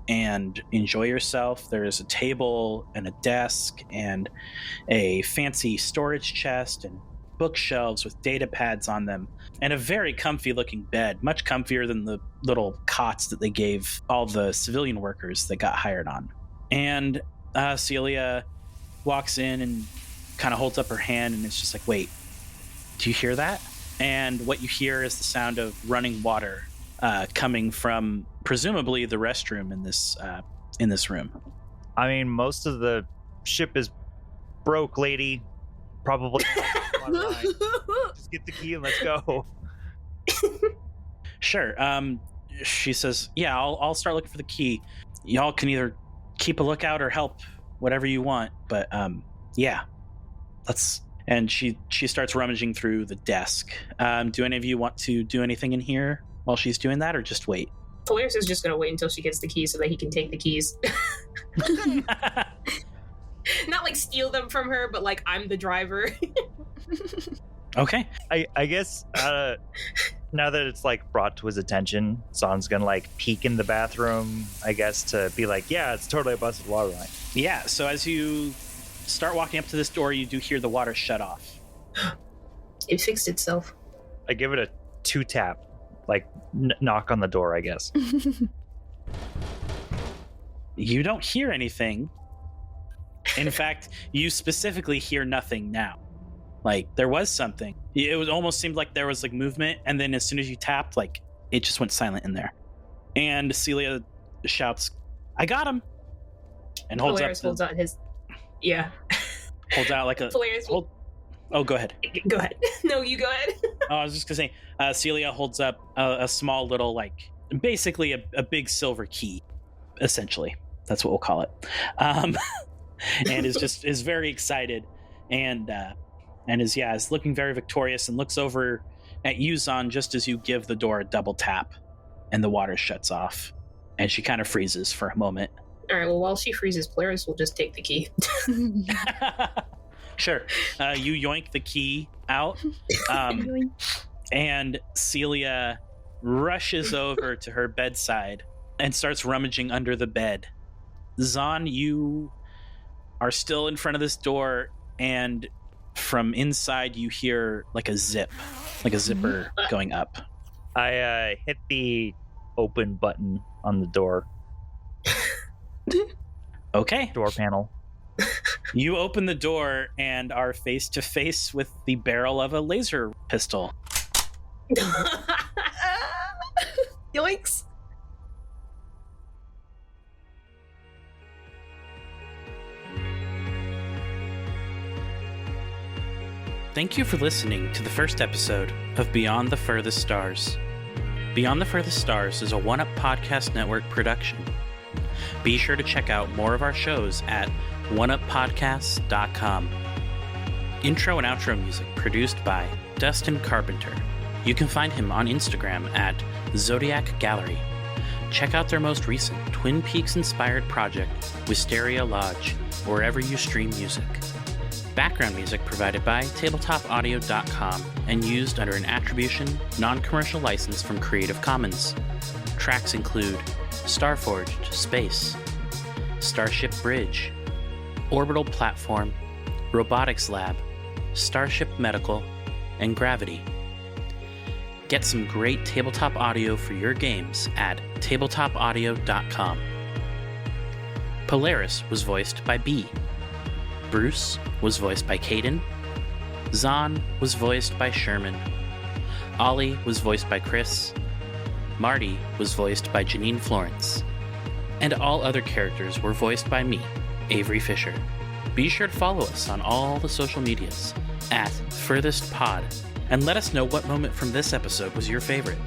and enjoy yourself. There's a table and a desk and a fancy storage chest and bookshelves with data pads on them and a very comfy looking bed, much comfier than the little cots that they gave all the civilian workers that got hired on. And Celia walks in and kind of holds up her hand, and it's just like, wait, do you hear that? And what you hear is the sound of running water coming from presumably the restroom in this room. I mean, most of the ship is broke, lady. Probably. Just get the key and let's go. Sure. She says, yeah, I'll start looking for the key. Y'all can either keep a lookout or help, whatever you want. But yeah, let's. And she starts rummaging through the desk. Do any of you want to do anything in here while she's doing that, or just wait? Polaris is just going to wait until she gets the keys so that he can take the keys. Not like steal them from her, but like I'm the driver. Okay. I guess now that it's like brought to his attention, Son's gonna like peek in the bathroom, I guess, to be like, yeah, it's totally a busted water line. Yeah, so as you start walking up to this door, you do hear the water shut off. It fixed itself. I give it a 2-tap, like knock on the door, I guess. You don't hear anything. In fact, you specifically hear nothing now. Like, there was something. It was almost seemed like there was like movement, and then as soon as you tapped, like, it just went silent in there. And Celia shouts, I got him! And holds out his... Yeah. Holds out like a... Polaris... Oh, go ahead. Go ahead. No, you go ahead. Oh, I was just going to say, Celia holds up a small little, like, basically a big silver key, essentially. That's what we'll call it. And is very excited and is looking very victorious and looks over at you, Zon, just as you give the door a double tap and the water shuts off and she kind of freezes for a moment. All right, well, while she freezes, Polaris will just take the key. Sure. You yoink the key out and Celia rushes over to her bedside and starts rummaging under the bed. Zon, you are still in front of this door, and from inside you hear like a zip, like a zipper going up. I hit the open button on the door. Okay. Door panel. You open the door and are face to face with the barrel of a laser pistol. Yoinks. Thank you for listening to the first episode of Beyond the Furthest Stars. Beyond the Furthest Stars is a One-Up Podcast Network production. Be sure to check out more of our shows at oneuppodcasts.com. Intro and outro music produced by Dustin Carpenter. You can find him on Instagram at Zodiac Gallery. Check out their most recent Twin Peaks-inspired project, Wisteria Lodge, wherever you stream music. Background music provided by tabletopaudio.com and used under an attribution, non-commercial license from Creative Commons. Tracks include Starforged Space, Starship Bridge, Orbital Platform, Robotics Lab, Starship Medical, and Gravity. Get some great tabletop audio for your games at tabletopaudio.com. Polaris was voiced by B. Bruce was voiced by Caden. Zahn was voiced by Sherman. Ollie was voiced by Chris. Marty was voiced by Janine Florence. And all other characters were voiced by me, Avery Fisher. Be sure to follow us on all the social medias at Furthest Pod, and let us know what moment from this episode was your favorite.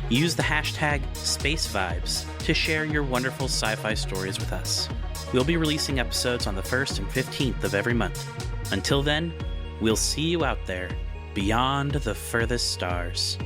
Use the hashtag SpaceVibes to share your wonderful sci-fi stories with us. We'll be releasing episodes on the 1st and 15th of every month. Until then, we'll see you out there, beyond the furthest stars.